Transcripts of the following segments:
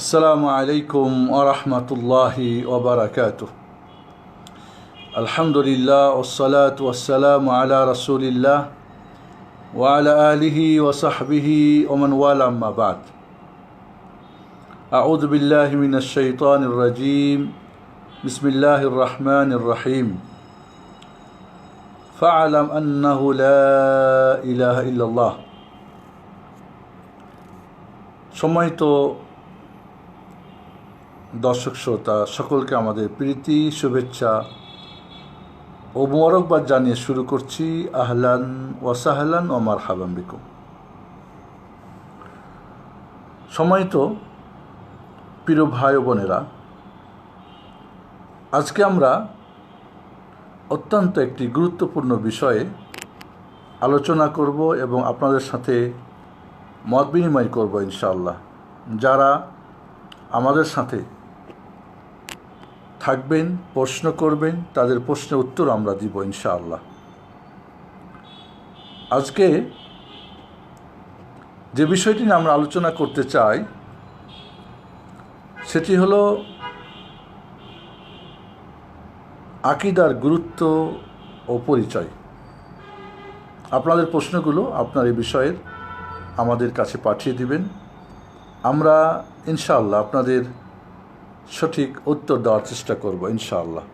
السلام عليكم ورحمة الله وبركاته. الحمد لله والصلاة والسلام على رسول الله وعلى آله وصحبه ومن والاه أما بعد. أعوذ بالله من الشيطان الرجيم. بسم الله الرحمن الرحيم. فاعلم أنه لا إله إلا الله. সম্মানিত দর্শক শ্রোতা সকলকে আমাদের প্রীতি শুভেচ্ছা ও মোবারকবাদ জানিয়ে শুরু করছি আহলান ওয়া সাহলান ওয়া মারহাবান বিকুম। সম্মানিত প্রিয় ভাই ও বোনেরা, আজকে আমরা অত্যন্ত একটি গুরুত্বপূর্ণ বিষয়ে আলোচনা করব এবং আপনাদের সাথে মত বিনিময় করব ইনশাআল্লাহ। যারা আমাদের সাথে থাকবেন, প্রশ্ন করবেন, তাদের প্রশ্নের উত্তর আমরা দিব ইনশাআল্লাহ। আজকে যে বিষয়টি নিয়ে আমরা আলোচনা করতে চাই সেটি হলো আকীদার গুরুত্ব ও পরিচয়। আপনাদের প্রশ্নগুলো আপনার এই বিষয়ের আমাদের কাছে পাঠিয়ে দিবেন, আমরা ইনশাআল্লাহ আপনাদের সঠিক উত্তর দেওয়ার চেষ্টা করব ইনশাআল্লাহ।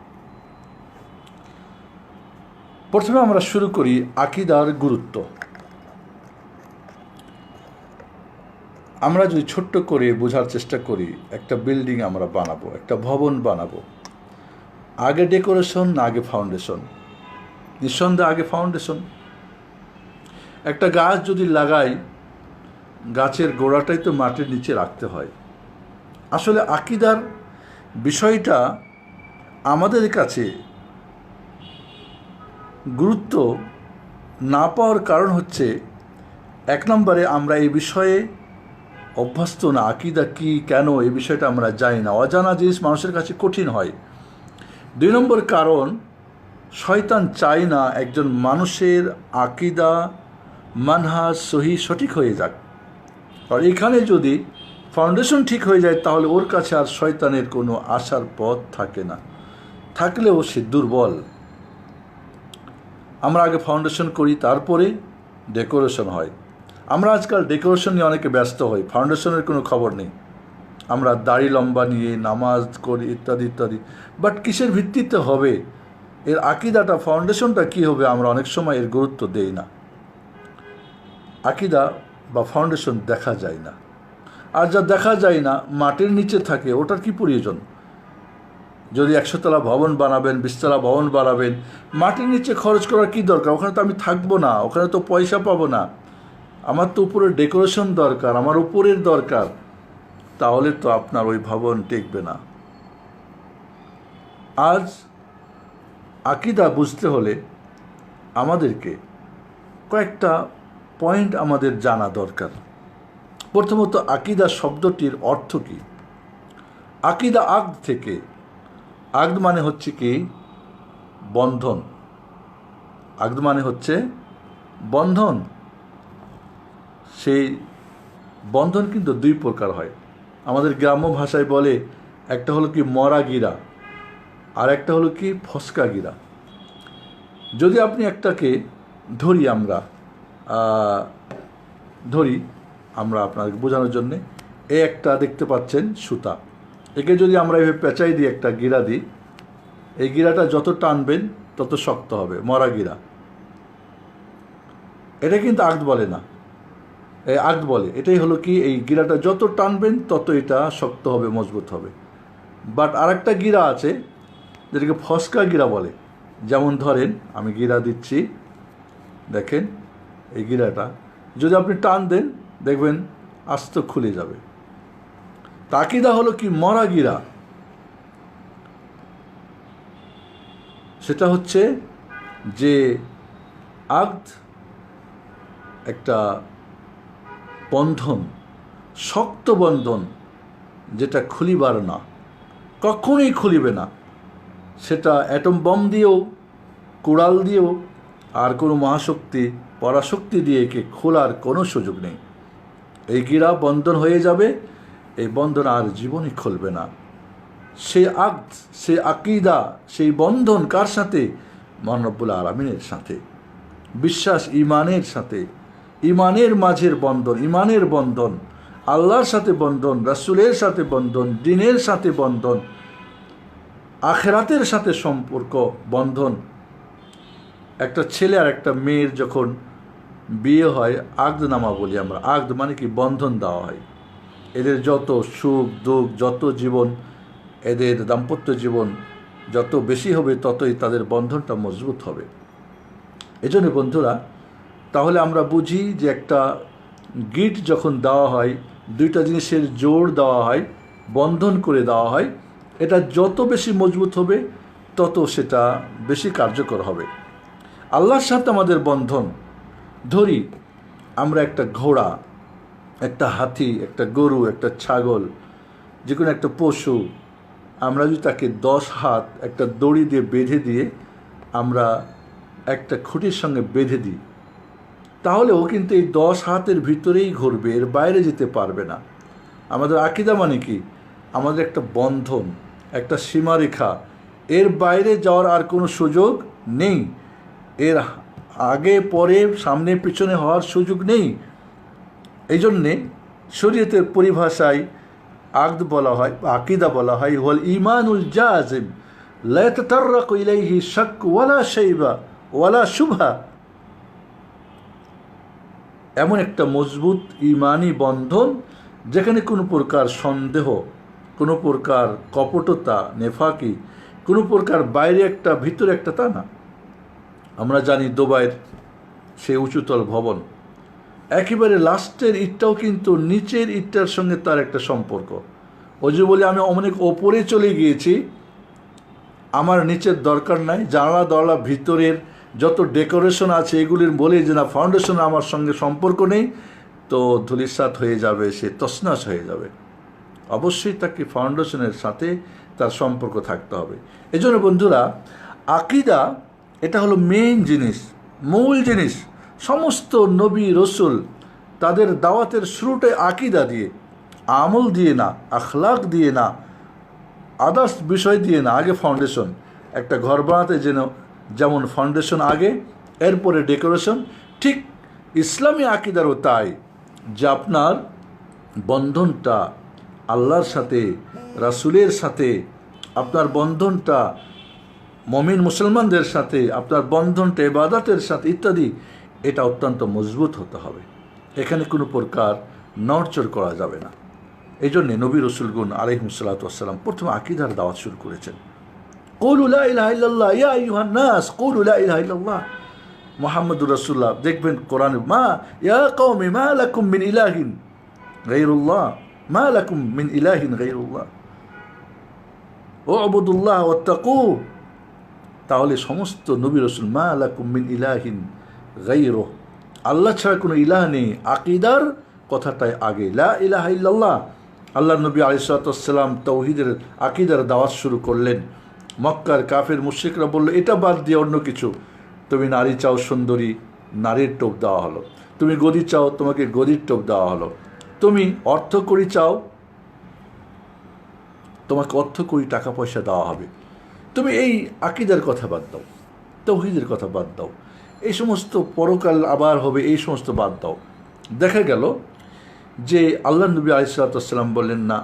প্রথমে আমরা শুরু করি আকীদার গুরুত্ব। আমরা যদি ছোট্ট করে বোঝার চেষ্টা করি, একটা বিল্ডিং আমরা বানাবো, একটা ভবন বানাবো, আগে ডেকোরেশন না আগে ফাউন্ডেশন? নিঃসন্দেহে আগে ফাউন্ডেশন। একটা গাছ যদি লাগাই, গাছের গোড়াটাই তো মাটির নিচে রাখতে হয়। আসলে আকীদার বিষয়টা আমাদের কাছে গুরুত্ব না পাওয়ার কারণ হচ্ছে, এক নম্বরে আমরা এই বিষয়ে অভ্যস্ত না। আকীদা কী, কেন, এই বিষয়টা আমরা জানি না। অজানা জিনিস মানুষের কাছে কঠিন হয়। দুই নম্বর কারণ, শয়তান চায় না একজন মানুষের আকীদা মানহাজ সঠিক হয়ে যাক। আর এখানে যদি ফাউন্ডেশন ঠিক হয়ে যায় তাহলে ওর কাছে আর শয়তানের কোনো আসার পথ থাকে না, থাকলেও সে দুর্বল। আমরা আগে ফাউন্ডেশন করি, তারপরে ডেকোরেশন হয়। আমরা আজকাল ডেকোরেশন নিয়ে অনেকে ব্যস্ত হই, ফাউন্ডেশনের কোনো খবর নেই। আমরা দাড়ি লম্বা নিয়ে নামাজ করি ইত্যাদি ইত্যাদি, বাট কিসের ভিত্তিতে হবে, এর আকীদাটা, ফাউন্ডেশনটা কী হবে, আমরা অনেক সময় এর গুরুত্ব দেই না। আকীদা বা ফাউন্ডেশন দেখা যায় না, আর যা দেখা যায় না মাটির নিচে থাকে, ওটার কি প্রয়োজন? যদি 100 তলা ভবন বানাবেন, 20 তলা ভবন বানাবেন, মাটির নিচে খরচ করার কি দরকার? ওখানে তো আমি থাকবো না, ওখানে তো পয়সা পাবো না। আমার তো উপরের ডেকোরেশন দরকার, আমার উপরের দরকার। তাহলে তো আপনার ওই ভবন টিকবে না। আজ আকীদা বুঝতে হলে আমাদেরকে কয়েকটা পয়েন্ট আমাদের জানা দরকার। প্রথমত, আকীদা শব্দটির অর্থ কী? আকীদা আকদ থেকে। আকদ মানে হচ্ছে কি? বন্ধন। আকদ মানে হচ্ছে বন্ধন। সেই বন্ধন কিন্তু দুই প্রকার হয়। আমাদের গ্রাম্য ভাষায় বলে, একটা হলো কি মরা গিরা, আর একটা হলো কি ফসকা গিরা। যদি আপনি একটাকে ধরি, আমরা আপনাকে বোঝানোর জন্যে, এই একটা দেখতে পাচ্ছেন সুতা, একে যদি আমরা এভাবে পেঁচাই দিই, একটা গিরা দিই, এই গিরাটা যত টানবেন তত শক্ত হবে, মরা গিরা। এটা কিন্তু আকদ বলে না, এই আকদ বলে এটাই হলো কি, এই গিরাটা যত টানবেন তত এটা শক্ত হবে, মজবুত হবে। বাট আরেকটা গিরা আছে যেটাকে ফসকা গিরা বলে। যেমন ধরেন, আমি গিরা দিচ্ছি, দেখেন এই গিরাটা যদি আপনি টান দেন দেখবেন আস্ত খুলে যাবে। আকীদা হলো কি মরা গিরা। সেটা হচ্ছে যে আকদ একটা বন্ধন, শক্ত বন্ধন, যেটা খুলিবার না, কখনোই খুলিবে না। সেটা অ্যাটম বম দিয়েও, কুড়াল দিয়েও, আর কোনো মহাশক্তি পরাশক্তি দিয়ে একে খোলার কোনো সুযোগ নেই। এই গিরা বন্ধন হয়ে যাবে এই বন্ধন আর জীবনই খুলবে না। সেই আকদ, সেই আকিদা, সেই বন্ধন কার সাথে? মহান রব্বুল আলামিনের সাথে। বিশ্বাস ইমানের সাথে, ইমানের মাঝের বন্ধন, ইমানের বন্ধন, আল্লাহর সাথে বন্ধন, রাসূলের সাথে বন্ধন, দ্বীনের সাথে বন্ধন, আখিরাতের সাথে সম্পর্ক বন্ধন। একটা ছেলে আর একটা মেয়ের যখন বিয়ে হয়, আকদনামা বলি আমরা। আকদ মানে কি? বন্ধন দেওয়া হয়। এদের যত সুখ দুঃখ, যত জীবন, এদের দাম্পত্য জীবন যত বেশি হবে, ততই তাদের বন্ধনটা মজবুত হবে। এজন্য বন্ধুরা, তাহলে আমরা বুঝি যে একটা গিফট যখন দেওয়া হয়, দুইটা জিনিসের জোড় দেওয়া হয়, বন্ধন করে দেওয়া হয়, এটা যত বেশি মজবুত হবে তত সেটা বেশি কার্যকর হবে। আল্লাহর সাথে আমাদের বন্ধন, ধরি আমরা একটা ঘোড়া, একটা হাতি, একটা গরু, একটা ছাগল, যে কোনো একটা পশু, আমরা যদি তাকে 10 হাত একটা দড়ি দিয়ে বেঁধে দিয়ে আমরা একটা খুঁটির সঙ্গে বেঁধে দিই, তাহলে ও কিন্তু এই 10 হাতের ভিতরেই ঘুরবে, এর বাইরে যেতে পারবে না। আমাদের আকীদা মানে কি? আমাদের একটা বন্ধন, একটা সীমারেখা, এর বাইরে যাওয়ার আর কোনো সুযোগ নেই, এর আগে পরে সামনে পিছনে হওয়ার সুযোগ নেই। এই জন্যে শরীয়তের পরিভাষায় আকদ বলা হয়, আকীদা বলা হয়, ওয়াল ঈমানুল জাযিম লা ইয়াতাতাররাকু ইলাইহি শাক ওয়ালা শাইবা ওয়ালা শুবহা। এমন একটা মজবুত ঈমানি বন্ধন যেখানে কোনো প্রকার সন্দেহ, কোনো প্রকার কপটতা, নেফাকি, কোনো প্রকার বাইরে একটা ভিতরে একটা, তা না। আমরা জানি দুবাইয়ের সেই উঁচুতল ভবন, একেবারে লাস্টের ইটটাও কিন্তু নিচের ইটটার সঙ্গে তার একটা সম্পর্ক। ওই যে বলে আমি অনেক ওপরে চলে গিয়েছি, আমার নিচের দরকার নাই, জানলা দরলা ভিতরের যত ডেকোরেশন আছে এগুলির বলে যে না ফাউন্ডেশন আমার সঙ্গে সম্পর্ক নেই, তো ধূলিসাৎ হয়ে যাবে, সে তছনছ হয়ে যাবে। অবশ্যই তাকে ফাউন্ডেশনের সাথে তার সম্পর্ক থাকতে হবে। এজন্য বন্ধুরা, আকীদা এটা হলো মেইন জিনিস, মূল জিনিস। সমস্ত নবী রসুল তাদের দাওয়াতের শুরুটাই আকীদা দিয়ে, আমল দিয়ে না, আখলাক দিয়ে না, আদার্স বিষয় দিয়ে না। আগে ফাউন্ডেশন। একটা ঘর বানাতে যেমন ফাউন্ডেশন আগে, এরপরে ডেকোরেশন, ঠিক ইসলামী আকীদারও তাই, যে আপনার বন্ধনটা আল্লাহর সাথে, রাসূলের সাথে, আপনার বন্ধনটা মুমিন মুসলমানদের সাথে, আপনার বন্ধনটা ইবাদতের সাথে ইত্যাদি, এটা অত্যন্ত মজবুত হতে হবে। এখানে কোনো প্রকার নড়চড় করা যাবে না। এই জন্যে নবী রসুলগুন আলাইহিমুসসালাতু ওয়াসসালাম প্রথমে আকীদার দাওয়াত শুরু করেছেন। কুলু লা ইলাহা ইল্লাল্লাহ ইয়া আইয়ুহান নাস কুলু লা ইলাহা ইল্লাল্লাহ। মুহাম্মদুর রাসূলুল্লাহ দেখবেন কোরআনে, মা ইয়া কওমি মা লাকুম মিন ইলাহিন গায়রুল্লাহ, মা লাকুম মিন ইলাহিন গায়রুল্লাহ উ'বুদুল্লাহ ওয়াত্তাকু। তাহলে সমস্ত নবী রসুল মা লাকুম মিন ইলাহিন গায়রুহ, আল্লাহ ছাড়া কোনো ইলাহ নেই, আকীদার কথাটাই আগে। লা ইলাহা ইল্লাল্লাহ। আল্লাহ নবী আলাইহিস সালাতু ওয়াস সালাম তাওহীদের আকীদার দাওয়াত শুরু করলেন। মক্কার কাফের মুশরিকরা বলল, এটা বাদ দিয়ে অন্য কিছু, তুমি নারী চাও সুন্দরী, নারীর টোপ দেওয়া হলো। তুমি গদি চাও, তোমাকে গদির টোপ দেওয়া হলো। তুমি অর্থকড়ি চাও, তোমাকে অর্থকড়ি টাকা পয়সা দেওয়া হবে। তুমি এই আকীদার কথা বাদ দাও, তাওহীদের কথা বাদ দাও, এই সমস্ত পরকাল আবার হবে, এই সমস্ত বাদ দাও। দেখা গেল যে আল্লাহ নবী আলাইহিস সালাতু ওয়াস সালাম বললেন, না,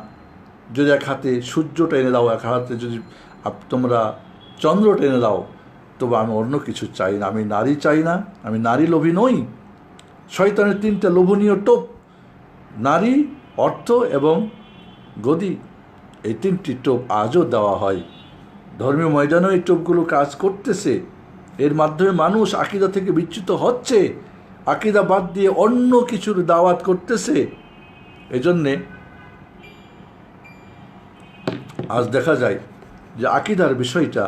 যদি এক হাতে সূর্যটা এনে দাও, এক হাতে যদি তোমরা চন্দ্রটা এনে দাও, তবে আমি অন্য কিছু চাই না, আমি নারী চাই না, আমি নারী লোভী নই। শয়তানের 3টা লোভনীয় টোপ, নারী, অর্থ এবং গদি, এই 3টি টোপ আজও দেওয়া হয়। ধর্মীয় ময়দানেও এই টোপগুলো কাজ করতেছে। এর মাধ্যমে মানুষ আকীদা থেকে বিচ্যুত হচ্ছে, আকীদা বাদ দিয়ে অন্য কিছুর দাওয়াত করতেছে। এজন্যে আজ দেখা যায় যে আকীদার বিষয়টা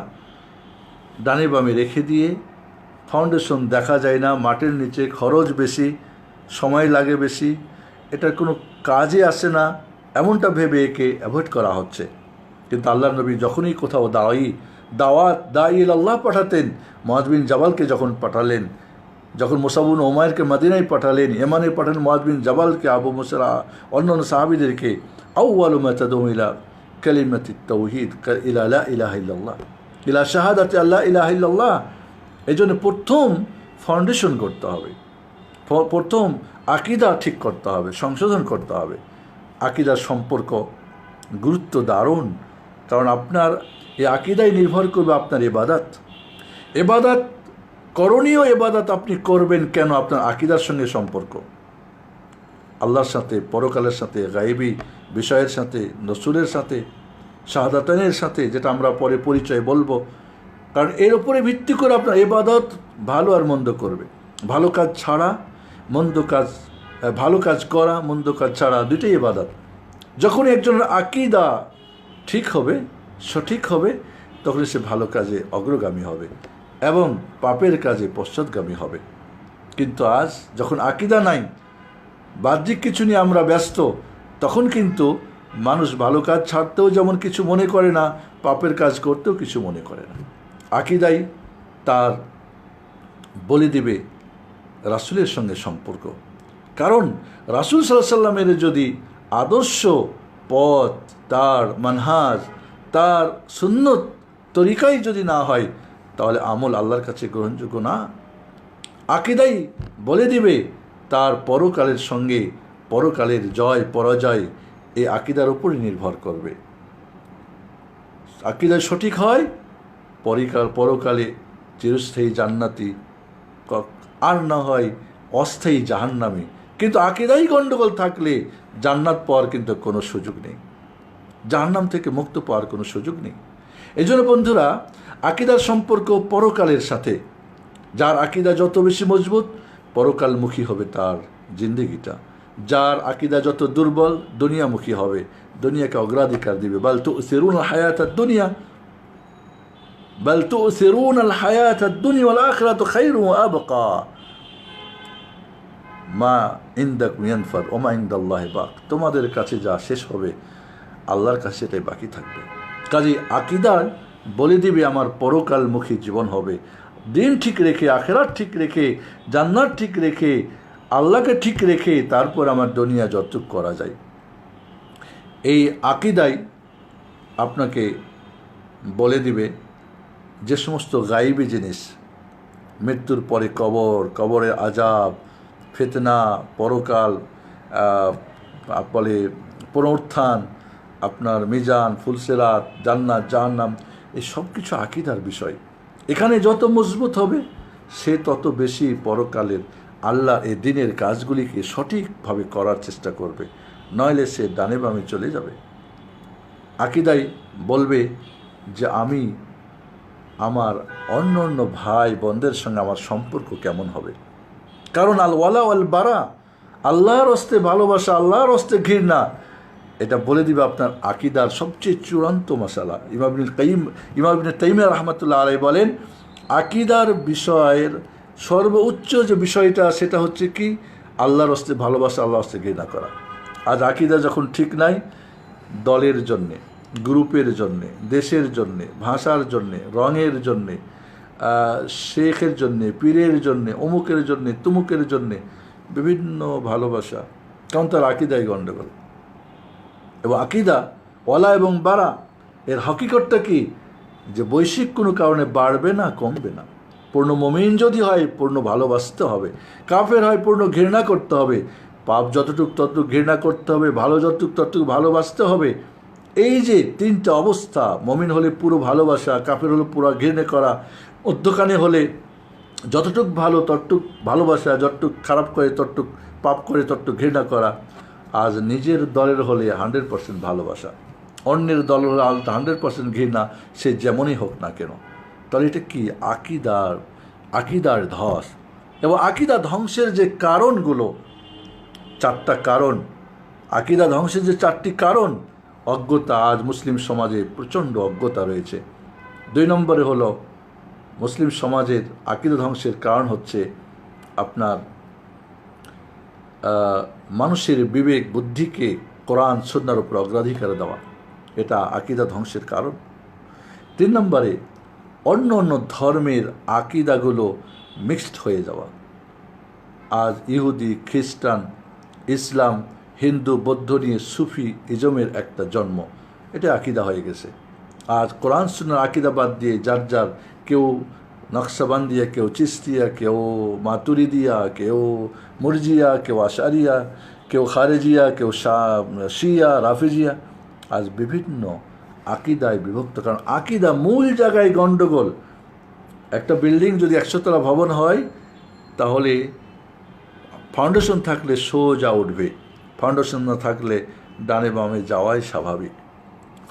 ডানে বামে রেখে দিয়ে ফাউন্ডেশন দেখা যায় না, মাটির নিচে, খরচ বেশি, সময় লাগে বেশি, এটার কোনো কাজে আসে না, এমনটা ভেবে একে অ্যাভয়েড করা হচ্ছে। কিন্তু আল্লাহ নবী যখনই কোথাও দাওয়াত আল্লাহ পাঠাতেন, মুআয বিন জাবালকে যখন পাঠালেন, যখন মুসআব ইবনে উমাইরকে মদিনায় পাঠালেন, ইয়ামানে পাঠালেন মুআয বিন জাবালকে, আবু মুসা, অন্যান্য সাহাবীদেরকে, আউয়ালু মা তাদউ ইলা কালিমাতিত তাওহীদ ইলা লা ইলাহা ইল্লাল্লাহ ইলা শাহাদাতি আল্লা ইলাহা ইল্লাল্লাহ। এই জন্য প্রথম ফাউন্ডেশন করতে হবে, প্রথম আকিদা ঠিক করতে হবে, সংশোধন করতে হবে। আকিদার সম্পর্ক গুরুত্ব দারুণ, কারণ আপনার এই আকিদায় নির্ভর করবে আপনার ইবাদত। এবাদত, করণীয় এবাদত আপনি করবেন কেন? আপনার আকিদার সঙ্গে সম্পর্ক, আল্লাহর সাথে, পরকালের সাথে, গায়েবী বিষয়ের সাথে, রসুলের সাথে, শাহাদাতানের সাথে, যেটা আমরা পরে পরিচয় বলবো। কারণ এর উপরে ভিত্তি করে আপনার ইবাদত ভালো আর মন্দ করবে। ভালো কাজ ছাড়া মন্দ কাজ, ভালো কাজ করা, মন্দ কাজ ছাড়া দুটোই ইবাদত। যখন একজনের আকিদা ঠিক হবে, সঠিক হবে, তখন সে ভালো কাজে অগ্রগামী হবে এবং পাপের কাজে পশ্চাৎগামী হবে। কিন্তু আজ যখন আকিদা নাই, বাহ্যিক কিছু নিয়ে আমরা ব্যস্ত, তখন কিন্তু মানুষ ভালো কাজ ছাড়তেও যেমন কিছু মনে করে না, পাপের কাজ করতেও কিছু মনে করে না। আকিদাই তার বলে দিবে রাসূলের সঙ্গে সম্পর্ক। কারণ রাসূল সাল্লাল্লাহু আলাইহি সাল্লামের যদি আদর্শ পথ, তার মানহাজ, তার সুন্নত তরিকাই যদি না হয়, তাহলে আমল আল্লাহর কাছে গ্রহণযোগ্য না। আকিদাই বলে দিবে তার পরকালের সঙ্গে, পরকালের জয় পরাজয় এই আকিদার উপরই নির্ভর করবে। আকিদা সঠিক হয়, পরকালে চিরস্থায়ী জান্নাতি, আর না হয় অস্থায়ী জাহান্নামী। কিন্তু আকিদাই গণ্ডগোল থাকলে জান্নাত পাওয়ার কিন্তু কোনো সুযোগ নেই, জাহান্নাম থেকে মুক্ত পাওয়ার কোনো সুযোগ নেই। এই জন্য বন্ধুরা, আকিদার সম্পর্ক পরকালের সাথে। যার আকিদা যত বেশি মজবুত, পরকালমুখী হবে তার জিন্দেগিটা। যার আকিদা যত দুর্বল, দুনিয়ামুখী হবে, দুনিয়াকে অগ্রাধিকার দিবে। বাল তুসিরুন আল হায়াতাদ দুনিয়া, বাল তুসিরুন আল হায়াতাদ দুনিয়া ওয়াল আখিরাতু খায়রুন ওয়া আবকা মা ইনদাকুম ইয়ানফাদ ওয়া মা ইনদাল্লাহি বাক। তোমাদের কাছে যা শেষ হবে, আল্লাহর কাছে এটাই বাকি থাকবে। কাজেই আকিদা বলে দিবে আমার পরকালমুখী জীবন হবে। দিন ঠিক রেখে, আখিরাত ঠিক রেখে, জান্নাত ঠিক রেখে, আল্লাহকে ঠিক রেখে তারপর আমার দুনিয়া যতটুকু করা যায়। এই আকিদাই আপনাকে বলে দিবে যে সমস্ত গায়েবী জিনিস, মৃত্যুর পরে কবর, কবরের আযাব, ফিতনা, পরকাল, বলে পুনরুত্থান, আপনার মিজান, ফুলসিরাত, জান্নাত, জাহান্নাম, এই সব কিছু আকিদার বিষয়। এখানে যত মজবুত হবে, সে তত বেশি পরকালের আল্লাহ এই দিনের কাজগুলিকে সঠিকভাবে করার চেষ্টা করবে, নইলে সে ডানে বামে চলে যাবে। আকিদাই বলবে যে আমি আমার অন্য অন্য ভাই বোনদের সঙ্গে আমার সম্পর্ক কেমন হবে। কারণ আল ওয়ালা ওয়াল বারা, আল্লাহর হস্তে ভালোবাসা, আল্লাহর হস্তে ঘৃণা, এটা বলে দিবে আপনার আকিদার সবচেয়ে চূড়ান্ত মশালা। ইমাম ইবনে তাইমিয়া রাহমাতুল্লাহ আলাইহি বলেন, আকিদার বিষয়ের সর্বোচ্চ যে বিষয়টা, সেটা হচ্ছে কি? আল্লাহর হস্তে ভালোবাসা, আল্লাহর হস্তে ঘৃণা করা। আজ আকিদা যখন ঠিক নাই, দলের জন্যে, গ্রুপের জন্যে, দেশের জন্যে, ভাষার জন্যে, রঙের জন্যে, শেখের জন্যে, পীরের জন্যে, অমুকের জন্যে, তুমুকের জন্যে বিভিন্ন ভালোবাসা, কারণ তার আকিদাই গণ্ডগোল। এবং আকিদা ওয়ালা এবং বারা, এর হকিকতটা কি? যে বৈশ্বিক কোনো কারণে বাড়বে না, কমবে না। পূর্ণ মুমিন যদি হয়, পূর্ণ ভালোবাসতে হবে। কাফের হয়, পূর্ণ ঘৃণা করতে হবে। পাপ যতটুক ততটুক ঘৃণা করতে হবে, ভালো যতটুক ততটুক ভালোবাসতে হবে। এই যে তিনটা অবস্থা, মুমিন হলে পুরো ভালোবাসা, কাফের হলে পুরো ঘৃণা করা, মধ্যখানে হলে যতটুক ভালো ততটুক ভালোবাসা, যতটুক খারাপ করে ততটুক, পাপ করে ততটুক ঘৃণা করা। আজ নিজের দলের হলে 100% ভালোবাসা, অন্যের দল হলে 100% ঘৃণা, সে যেমনই হোক না কেন। তাহলে এটা কি? আকিদার ধস। এবং আকিদা ধ্বংসের যে কারণগুলো, 4টা কারণ, আকিদা ধ্বংসের যে 4টি কারণ, অজ্ঞতা। আজ মুসলিম সমাজে প্রচণ্ড অজ্ঞতা রয়েছে। 2 নম্বরে হলো মুসলিম সমাজের আকিদা ধ্বংসের কারণ হচ্ছে আপনার মানুষের বিবেক বুদ্ধিকে কোরআন সুন্নাহর উপর অগ্রাধিকার দেওয়া, এটা আকিদা ধ্বংসের কারণ। 3 নম্বরে অন্য অন্য ধর্মের আকিদাগুলো মিক্সড হয়ে যাওয়া। আজ ইহুদি, খ্রিস্টান, ইসলাম হিন্দু বৌদ্ধ নিয়ে সুফি ইজমের একটা জন্ম। এটা আকিদা হয়ে গেছে। আর কোরআন সুন্নাহর আকিদা বাদ দিয়ে যার যার, কেউ নকশাবন্দিয়া, কেউ চিস্তিয়া, কেউ মাতুরিদিয়া, কেউ মুরজিয়া, কেউ আশারিয়া, কেউ খারেজিয়া, কেউ শিয়া, রাফিজিয়া, আজ বিভিন্ন আকিদায় বিভক্ত। কারণ আকিদা মূল জায়গায় গণ্ডগোল। একটা বিল্ডিং যদি 100 তলা ভবন হয়, তাহলে ফাউন্ডেশন থাকলে সোজা উঠবে, ফাউন্ডেশন না থাকলে ডানে বামে যাওয়াই স্বাভাবিক।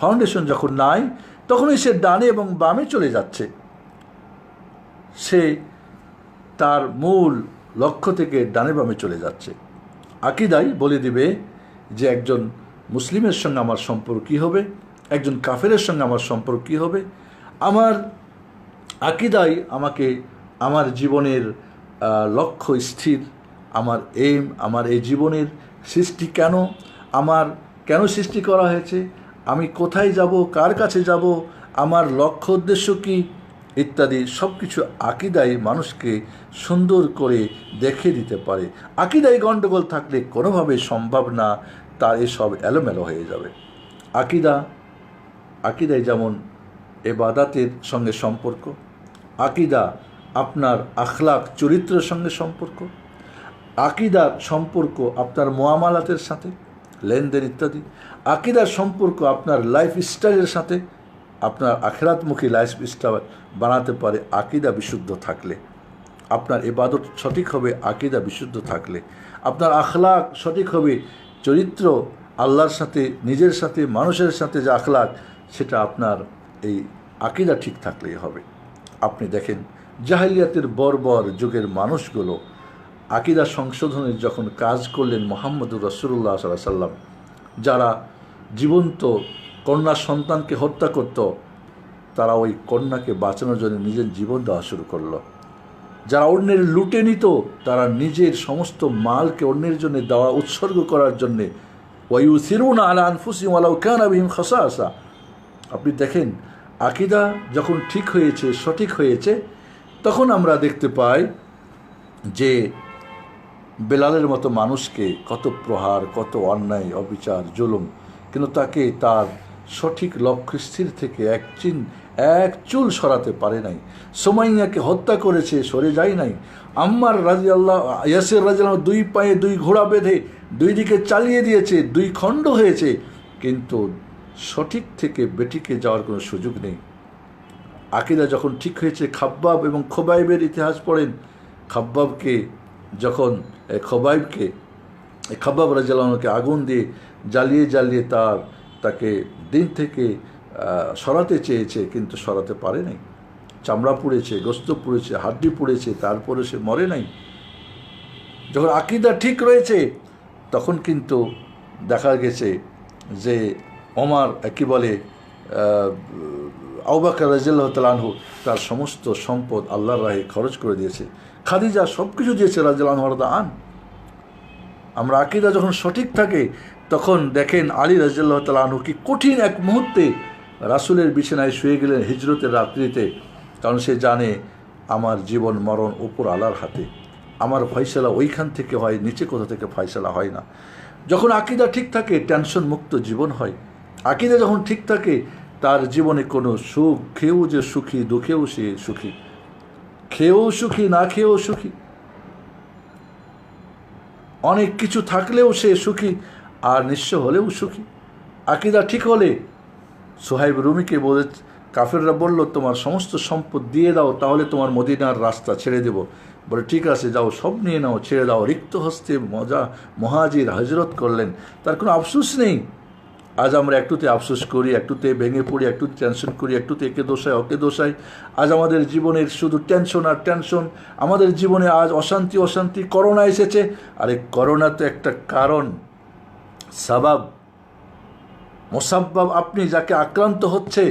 ফাউন্ডেশন যখন নাই, তখনই সে ডানে এবং বামে চলে যাচ্ছে, সে তার মূল লক্ষ্য থেকে ডানে বামে চলে যাচ্ছে। আকিদাই বলে দিবে যে একজন মুসলিমের সঙ্গে আমার সম্পর্ক কী হবে, একজন কাফেরের সঙ্গে আমার সম্পর্ক কী হবে। আমার আকিদাই আমাকে আমার জীবনের লক্ষ্য স্থির, আমার এইম, আমার এই জীবনের সৃষ্টি কেন, আমার কেন সৃষ্টি করা হয়েছে, আমি কোথায় যাব, কার কাছে যাব, আমার লক্ষ্য উদ্দেশ্য কী ইত্যাদি সব কিছু আকিদাই মানুষকে সুন্দর করে দেখে দিতে পারে। আকিদাই গণ্ডগোল থাকলে কোনোভাবেই সম্ভব না, তার এসব এলোমেলো হয়ে যাবে। আকিদাই যেমন এবাদাতের সঙ্গে সম্পর্ক, আকিদা আপনার আখলাক চরিত্রের সঙ্গে সম্পর্ক, আকিদার সম্পর্ক আপনার মুআমালাতের সাথে, লেনদেন ইত্যাদি, আকিদার সম্পর্ক আপনার লাইফ স্টাইলের সাথে, আপনার আখিরাতমুখী লাইফ স্টাইল বানাতে পারে আকিদা বিশুদ্ধ থাকলে। আপনার ইবাদত সঠিক হবে আকিদা বিশুদ্ধ থাকলে, আপনার আখলাক সঠিক হবে, চরিত্র আল্লাহর সাথে, নিজের সাথে, মানুষের সাথে যে আখলাক, সেটা আপনার এই আকিদা ঠিক থাকলেই হবে। আপনি দেখেন জাহিলিয়াতের বর্বর যুগের মানুষগুলো আকিদা সংশোধনের যখন কাজ করলেন মুহাম্মদুর রাসূলুল্লাহ সাল্লাল্লাহু আলাইহি সাল্লাম, যারা জীবন্ত কন্যা সন্তানকে হত্যা করত, তারা ওই কন্যাকে বাঁচানোর জন্য নিজের জীবন দেওয়া শুরু করলো। যারা অন্যের লুটে নিত, তারা নিজের সমস্ত মালকে অন্যের জন্য দেওয়া উৎসর্গ করার জন্যে ওয়ায়ুসিরুনা আলা আনফুসিহিম ওয়ালাউ কানা বিহিম খাসাসা। আপনি দেখেন আকিদা যখন ঠিক হয়েছে, সঠিক হয়েছে, তখন আমরা দেখতে পাই যে বেলালের মতো মানুষকে কত প্রহার, কত অন্যায়, অবিচার, জুলুম, কিন্তু তাকে তার সঠিক লক্ষ্য স্থির থেকে এক চুল সরাতে পারে নাই। সুমাইয়াকে হত্যা করেছে, সরে যায় নাই। আম্মার ইয়াসির রাদিয়াল্লাহু আনহু 2 পায়ে 2 ঘোড়া বেঁধে 2 দিকে চালিয়ে দিয়েছে, 2 খণ্ড হয়েছে, কিন্তু সঠিক থেকে বেঠিকে যাওয়ার কোনো সুযোগ নেই। আকিদা যখন ঠিক হয়েছে, খাব্বাব এবং খোবাইবের ইতিহাস পড়েন। খাব্বাবকে যখন খাব্বাব রাদিয়াল্লাহু আনহুকে আগুন দিয়ে জ্বালিয়ে তাকে দিন থেকে সরাতে চেয়েছে, কিন্তু সরাতে পারে নাই। চামড়া পুড়েছে, গোস্ত পুড়েছে, হাড্ডি পুড়েছে, তারপরে সে মরে নাই। যখন আকিদা ঠিক রয়েছে, তখন কিন্তু দেখা গেছে যে ওমর কি বলে আবু বকর রাদিয়াল্লাহু তাআলা আনহু তার সমস্ত সম্পদ আল্লাহর রাহে খরচ করে দিয়েছে। খাদিজা সব কিছু দিয়েছে রাদিয়াল্লাহু আনহা। আমরা আকিদা যখন সঠিক থাকে, তখন দেখেন আলী রাদিয়াল্লাহু তাআলা আনহু কি কঠিন এক মুহূর্তে রাসূলের বিছানায় শুয়ে গেলেন হিজরতের রাত্রিতে। কারণ সে জানে আমার জীবন মরণ উপর আল্লাহর হাতে, আমার ফয়সালা ওইখান থেকে হয়, নিচে কোথা থেকে ফয়সালা হয় না। যখন আকিদা ঠিক থাকে, টেনশন মুক্ত জীবন হয়। আকিদা যখন ঠিক থাকে, তার জীবনে কোনো সুখ, খেয়েও যে সুখী, দুঃখেও সে সুখী, খেয়েও সুখী, না খেয়েও সুখী, অনেক কিছু থাকলেও সে সুখী, আর নিঃস্ব হলেও সুখী। আকিদা ঠিক হলে সোহাইব রুমিকে বলে, কাফেররা বলল তোমার সমস্ত সম্পদ দিয়ে দাও, তাহলে তোমার মদিনার রাস্তা ছেড়ে দেব। বলে ঠিক আছে, যাও, সব নিয়ে নাও, ছেড়ে দাও। রিক্ত হস্তে মহাজির হজরত করলেন, তার কোনো আফসোস নেই। আজ আমরা একটুতে আফসোস করি, একটুতে ভেঙে পড়ি, একটুতে টেনশন করি, একটুতে একে দোষায় ওকে দোষায়। আজ আমাদের জীবনের শুধু টেনশন আর টেনশন। আমাদের জীবনে আজ অশান্তি। করোনা এসেছে, আরে করোনা তো একটা কারণ, সাবাব, মুসাব্বাব আপনি যাকে আক্রান্ত হচ্ছে,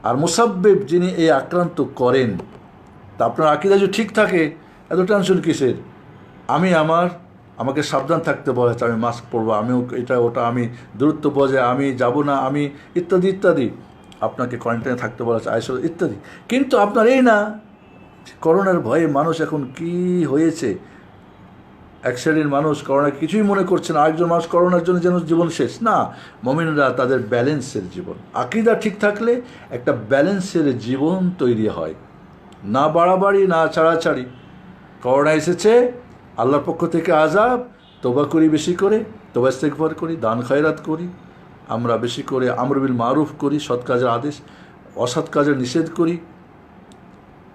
আর মুসাব্বিব যিনি এই আক্রান্ত করেন। তা আপনার আকিদা যদি ঠিক থাকে, এত টেনশন কিসের? আমাকে সাবধান থাকতে বলা হয়েছে, আমি মাস্ক পরবো, আমি এটা ওটা, আমি দূরত্ব বজায়, আমি যাব না, আমি ইত্যাদি। আপনাকে কোয়ারেন্টাইনে থাকতে বলা হয়েছে, আইসোলেশন ইত্যাদি। কিন্তু আপনার এই না, করোনার ভয়ে মানুষ এখন কি হয়েছে, এক শ্রেণীর মানুষ করোনা কিছুই মনে করছে না, আরেকজন মানুষ করোনার জন্য যেন জীবন শেষ। না, মুমিনরা তাদের ব্যালেন্সের জীবন, আকীদা ঠিক থাকলে একটা ব্যালেন্সের জীবন তৈরি হয়, না বাড়াবাড়ি না ছাড়াছাড়ি। করোনা এসেছে, আল্লাহর পক্ষ থেকে আযাব, তওবা করি বেশি করে, তওবা ইস্তেগফার করি, দান খয়রাত করি, আমরা বেশি করে আমর বিল মারুফ করি, সৎ কাজের আদেশ, অসৎ কাজের নিষেধ করি,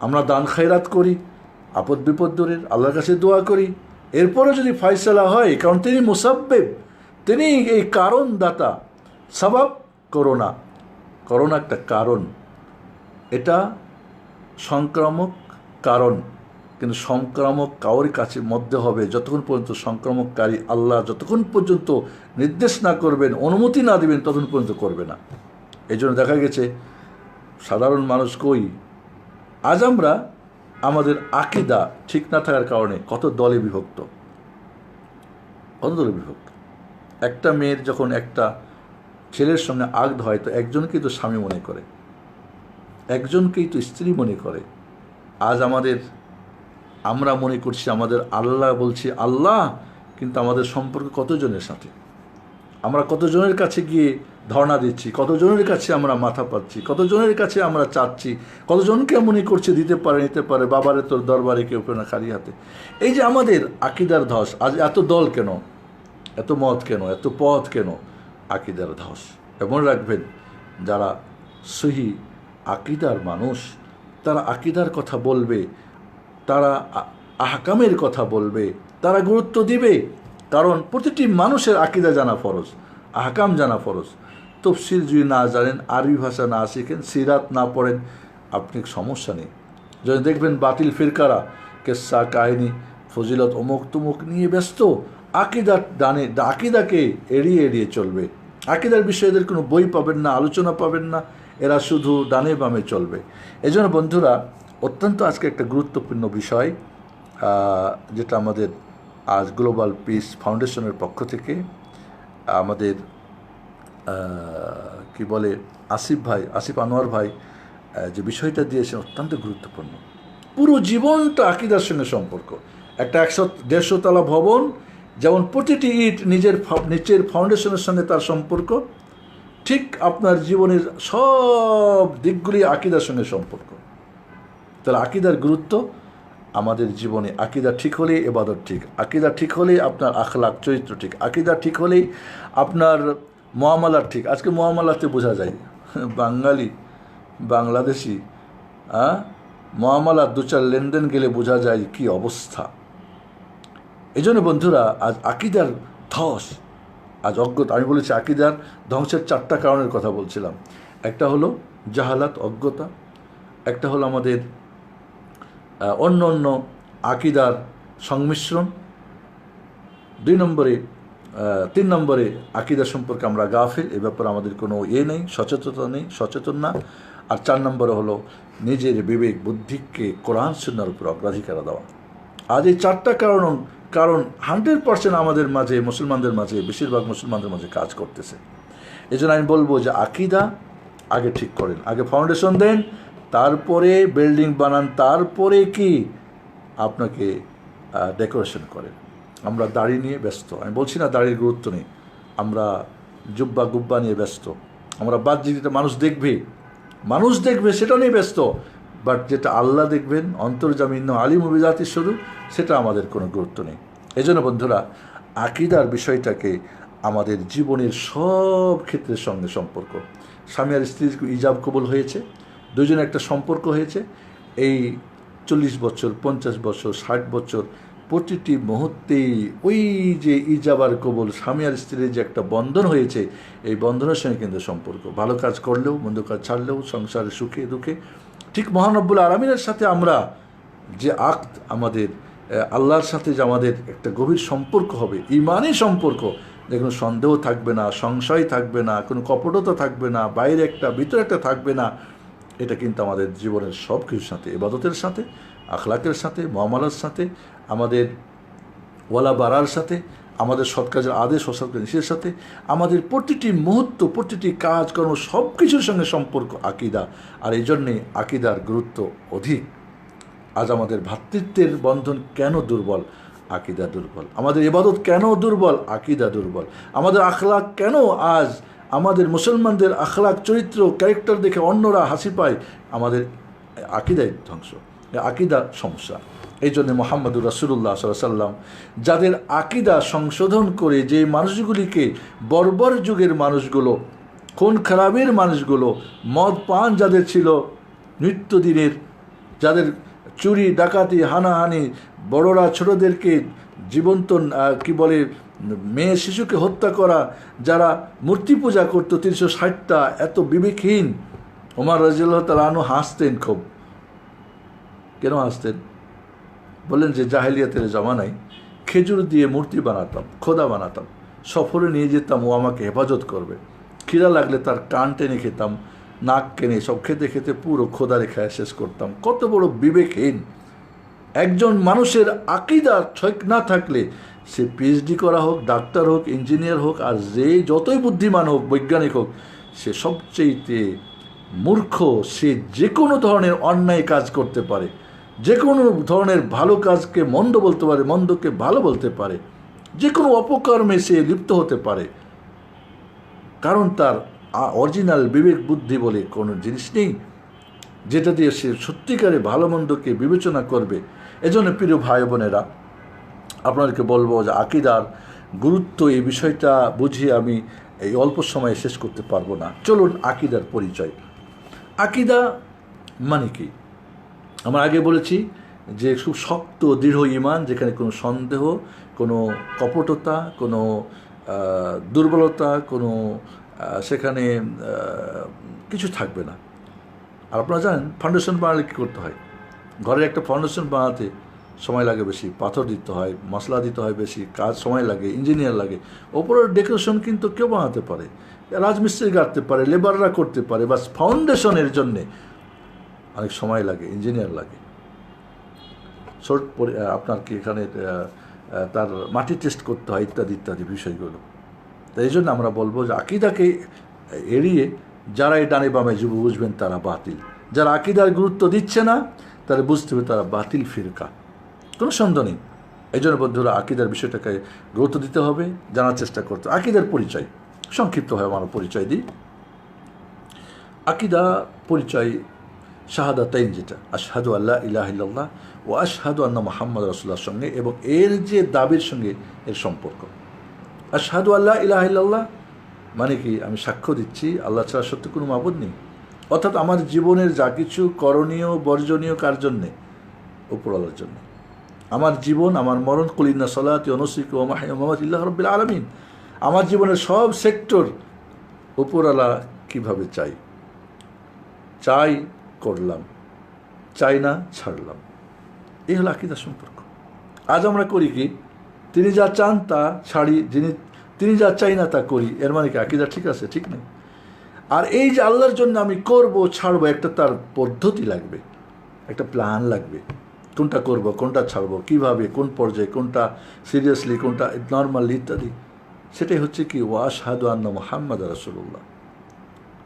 আমরা দান খয়রাত করি, আপদ বিপদ দূরের আল্লাহর কাছে দোয়া করি। এরপরে যদি ফায়সালা হয়, কারণ তিনি মুসাব্বিব, তিনি এই কারণ দাতা। সাবাব করোনা, করোনা একটা কারণ, এটা সংক্রামক কারণ, কিন্তু সংক্রামক কাউর কাছে মধ্যে হবে যতক্ষণ পর্যন্ত সংক্রামককারী আল্লাহ যতক্ষণ পর্যন্ত নির্দেশ না করবেন, অনুমতি না দিবেন, ততক্ষণ পর্যন্ত করবে না। এই জন্য দেখা গেছে সাধারণ মানুষ কই, আজ আমরা আমাদের আকীদা ঠিক না থাকার কারণে কত দলে বিভক্ত, কত দলে বিভক্ত। একটা মেয়ের যখন একটা ছেলের সঙ্গে আগদ হয়, তো একজনকেই তো স্বামী মনে করে, একজনকেই তো স্ত্রী মনে করে। আজ আমরা মনে করছি আমাদের আল্লাহ, বলছি আল্লাহ, কিন্তু আমাদের সম্পর্ক কতজনের সাথে, আমরা কতজনের কাছে গিয়ে ধর্ণা দিচ্ছি, কতজনের কাছে আমরা মাথা পাচ্ছি, কতজনের কাছে আমরা চাচ্ছি, কতজনকে মনে করছে দিতে পারে, নিতে পারে, বাবারে তোর দরবারে কেউ না খালি হাতে। এই যে আমাদের আকীদার ধস, আজ এত দল কেন, এত মত কেন, এত পথ কেন? আকীদার ধস। এমন রাখবেন, যারা সহি আকীদার মানুষ, তারা আকীদার কথা বলবে, তারা আহকামের কথা বলবে, তারা গুরুত্ব দিবে। কারণ প্রতিটি মানুষের আকীদা জানা ফরজ, আহকাম জানা ফরজ। তফসির যদি না জানেন, আরবি ভাষা না শিখেন, সিরাত না পড়েন, আপনি সমস্যা নেই। যদি দেখবেন বাতিল ফিরকারা কেসা কাহিনী ফজিলত অমুক তুমুক নিয়ে ব্যস্ত, আকীদার ডানে আকীদাকে এড়িয়ে এড়িয়ে চলবে। আকীদার বিষয়ে এদের কোনো বই পাবেন না, আলোচনা পাবেন না, এরা শুধু ডানে বামে চলবে। এই জন্য বন্ধুরা, অত্যন্ত আজকে একটা গুরুত্বপূর্ণ বিষয়, যেটা আমাদের আজ গ্লোবাল পিস ফাউন্ডেশনের পক্ষ থেকে আমাদের কি বলে আসিফ আনোয়ার ভাই যে বিষয়টা দিয়েছেন, অত্যন্ত গুরুত্বপূর্ণ। পুরো জীবনটা আকীদার সঙ্গে সম্পর্ক। একটা 100-150 তলা ভবন, যেমন প্রতিটি ইট নিচের ফাউন্ডেশনের সঙ্গে তার সম্পর্ক, ঠিক আপনার জীবনের সব দিকগুলি আকীদার সঙ্গে সম্পর্ক। তাহলে আকীদার গুরুত্ব আমাদের জীবনে, আকীদা ঠিক হলেই ইবাদত ঠিক, আকীদা ঠিক হলেই আপনার আখলাক চরিত্র ঠিক, আকীদা ঠিক হলেই আপনার মুআমালা ঠিক। আজকে মুআমালাতে বোঝা যায় বাঙালি বাংলাদেশি মুআমালা 2-4 লেনদেন গেলে বোঝা যায় কি অবস্থা। এই জন্য বন্ধুরা, আজ আকীদার ধস, আজ অজ্ঞতা। আমি বলেছি আকীদার ধ্বংসের 4টা কারণের কথা বলছিলাম। একটা হলো জাহালাত, অজ্ঞতা। একটা হলো আমাদের অন্য অন্য আকীদার সংমিশ্রণ। 3 নম্বরে আকীদা সম্পর্কে আমরা গাফিল, এ ব্যাপারে আমাদের কোনো নেই, সচেতন না। আর 4 নম্বরে হলো নিজের বিবেক বুদ্ধিকে কোরআন সুন্নাহর উপর অগ্রাধিকার দেওয়া। আজ এই 4টা কারণ 100% আমাদের মাঝে, মুসলমানদের মাঝে, বেশিরভাগ মুসলমানদের মাঝে কাজ করতেছে। এই জন্য আমি বলবো যে আকীদা আগে ঠিক করেন, আগে ফাউন্ডেশন দেন, তারপরে বিল্ডিং বানান, তারপরে কি আপনাকে ডেকোরেশন করেন। আমরা দাড়ি নিয়ে ব্যস্ত, আমি বলছি না দাড়ির গুরুত্ব নেই, আমরা জুব্বা গুব্বা নিয়ে ব্যস্ত, আমরা বাহ্যিক যেটা মানুষ দেখবে সেটা নিয়ে ব্যস্ত, বাট যেটা আল্লাহ দেখবেন অন্তর্জামিন আলিম বিজাতি স্বরূপ, সেটা আমাদের কোনো গুরুত্ব নেই। এই জন্য বন্ধুরা, আকীদার বিষয়টাকে আমাদের জীবনের সব ক্ষেত্রের সঙ্গে সম্পর্ক। স্বামী আর স্ত্রীর ইজাব কবুল হয়েছে, দুজনে একটা সম্পর্ক হয়েছে, এই 40 বছর, 50 বছর, 60 বছর, প্রতিটি মুহূর্তেই ওই যে ইজাবার কবুল, স্বামী আর স্ত্রীর যে একটা বন্ধন হয়েছে, এই বন্ধনের সঙ্গে কিন্তু সম্পর্ক। ভালো কাজ করলেও, মন্দ কাজ ছাড়লেও, সংসারে সুখে দুঃখে, ঠিক মহান রব্বুল আলামিনের সাথে আমরা যে আকদ, আমাদের আল্লাহর সাথে যে আমাদের একটা গভীর সম্পর্ক হবে, ঈমানি সম্পর্ক, যে কোনো সন্দেহ থাকবে না, সংশয় থাকবে না, কোনো কপটতা থাকবে না, বাইরে একটা ভিতরে একটা থাকবে না। এটা কিন্তু আমাদের জীবনের সব কিছুর সাথে, ইবাদতের সাথে, আখলাকের সাথে, মুআমালার সাথে, আমাদের ওয়ালা বাড়ার সাথে, আমাদের সৎ কাজের আদেশ অসৎ কাজের নিষেধের সাথে, আমাদের প্রতিটি মুহূর্ত, প্রতিটি কাজকর্ম, সব কিছুর সঙ্গে সম্পর্ক আকীদা। আর এই জন্যে আকীদার গুরুত্ব অধিক। আজ আমাদের ভ্রাতৃত্বের বন্ধন কেন দুর্বল? আকিদা দুর্বল। আমাদের ইবাদত কেন দুর্বল? আকিদা দুর্বল। আমাদের আখলাক কেন আজ আমাদের মুসলমানদের আখলাক চরিত্র ক্যারেক্টার দেখে অন্যরা হাসি পায়? আমাদের আকিদায় ধ্বংস, আকিদা সমস্যা। এই জন্য মুহাম্মদুর রাসূলুল্লাহ সাল্লাল্লাহু আলাইহি ওয়াসাল্লাম যাদের আকিদা সংশোধন করে, যে মানুষগুলিকে বর্বর যুগের মানুষগুলো, খুন খারাপের মানুষগুলো, মদ পান যাদের ছিল নিত্যদিনের, যাদের চুরি ডাকাতি হানাহানি, বড়রা ছোটদেরকে জীবন্ত কি বলে মেয়ে শিশুকে হত্যা করা, যারা মূর্তি পূজা করতো 360টা, এত বিবেকহীন। ওমর রাদিয়াল্লাহু তাআলা আনহু হাসতেন খুব। কেন হাসতেন? বললেন যে জাহেলিয়াতের জামানায় খেজুর দিয়ে মূর্তি বানাতাম, খোদা বানাতাম, সফরে নিয়ে যেতাম, ও আমাকে হেফাজত করবে। খিদা লাগলে তার কান টেনে খেতাম, নাক কেনে, সব খেতে খেতে পুরো খোদা রেখায় শেষ করতাম। কত বড় বিবেকহীন! একজন মানুষের আকিদা ঠিক না থাকলে সে পিএইচডি করা হোক, ডাক্তার হোক, ইঞ্জিনিয়ার হোক, আর যে যতই বুদ্ধিমান হোক, বৈজ্ঞানিক হোক, সে সবচেয়েতে মূর্খ। সে যে কোনো ধরনের অন্যায় কাজ করতে পারে, যে কোনো ধরনের ভালো কাজকে মন্দ বলতে পারে, মন্দকে ভালো বলতে পারে, যে কোনো অপকর্মে সে লিপ্ত হতে পারে, কারণ তার অরিজিনাল বিবেক বুদ্ধি বলে কোনো জিনিস নেই, যেটা দিয়ে সে সত্যিকারে ভালো মন্দকে বিবেচনা করবে। এজন্য প্রিয় ভাই বোনেরা, আপনাদেরকে বলবো যে আকিদার গুরুত্ব, এই বিষয়টা বুঝিয়ে আমি এই অল্প সময়ে শেষ করতে পারবো না। চলুন আকিদার পরিচয়। আকিদা মানে কি? আমরা আগে বলেছি যে খুব শক্ত দৃঢ় ঈমান, যেখানে কোনো সন্দেহ, কোনো কপটতা, কোনো দুর্বলতা, কোনো সেখানে কিছু থাকবে না। আর আপনারা জানেন ফাউন্ডেশন বানালে কী করতে হয়? ঘরের একটা ফাউন্ডেশন বানাতে সময় লাগে বেশি, পাথর দিতে হয়, মশলা দিতে হয় বেশি, কাজ সময় লাগে, ইঞ্জিনিয়ার লাগে। ওপরের ডেকোরেশন কিন্তু কেউ বানাতে পারে, রাজমিস্ত্রি গাড়তে পারে, লেবাররা করতে পারে, বাস ফাউন্ডেশনের জন্যে অনেক সময় লাগে, ইঞ্জিনিয়ার লাগে। শর্ট আপনার কি এখানে তার মাটি টেস্ট করতে হয়, ইত্যাদি ইত্যাদি বিষয়গুলো। তাই এই জন্য আমরা বলবো যে আকিদাকে এড়িয়ে যারা এই ডানে বামে বুঝবেন তারা বাতিল। যারা আকিদার গুরুত্ব দিচ্ছে না তারা বুঝতে হবে তারা বাতিল ফিরকা, কোনো সন্দেহ নেই। এই জন্য বন্ধুরা আকিদার বিষয়টাকে গুরুত্ব দিতে হবে, জানার চেষ্টা করতে। আকিদার পরিচয় সংক্ষিপ্তভাবে আমরা পরিচয় দিই। আকিদা পরিচয় শাহাদাতাইন, যেটা আশহাদু আল্লাহ ইলাহা ইল্লাল্লাহ ও আশহাদু আন্না মুহাম্মাদ রাসূলুল্লাহর সঙ্গে, এবং এর যে দাবির সঙ্গে এর সম্পর্ক। আশহাদু আল্লাহ ইলাহা ইল্লাল্লাহ মানে কি? আমি সাক্ষ্য দিচ্ছি আল্লাহ ছাড়া সত্য কোনো মাবুদ নেই। অর্থাৎ আমার জীবনের যা কিছু করণীয় বর্জনীয় কার জন্যে? উপরওয়ালার জন্য। আমার জীবন, আমার মরণ, কুলিন্না সলাতি অনুসিক ও মাহিয়া মুহাম্মাদ ইল্লাহ রাব্বিল আলামিন। আমার জীবনের সব সেক্টর উপরওয়ালা কীভাবে চাই, চাই করলাম, চাই না ছাড়লাম। এই হলো আকিদার সম্পর্ক। আজ আমরা করি কি? তিনি যা চান তা ছাড়ি, তিনি যা চাই না তা করি। এর মানে কি আকিদা ঠিক আছে? ঠিক নেই। আর এই যে আল্লাহর জন্য আমি করব ছাড়বো, একটা তার পদ্ধতি লাগবে, একটা প্ল্যান লাগবে। কোনটা করব, কোনটা ছাড়বো, কিভাবে, কোন পর্যায়ে, কোনটা সিরিয়াসলি, কোনটা নর্মালি ইত্যাদি। সেটাই হচ্ছে কি ওয়াশহাদু আন্না মুহাম্মাদ রাসূলুল্লাহ।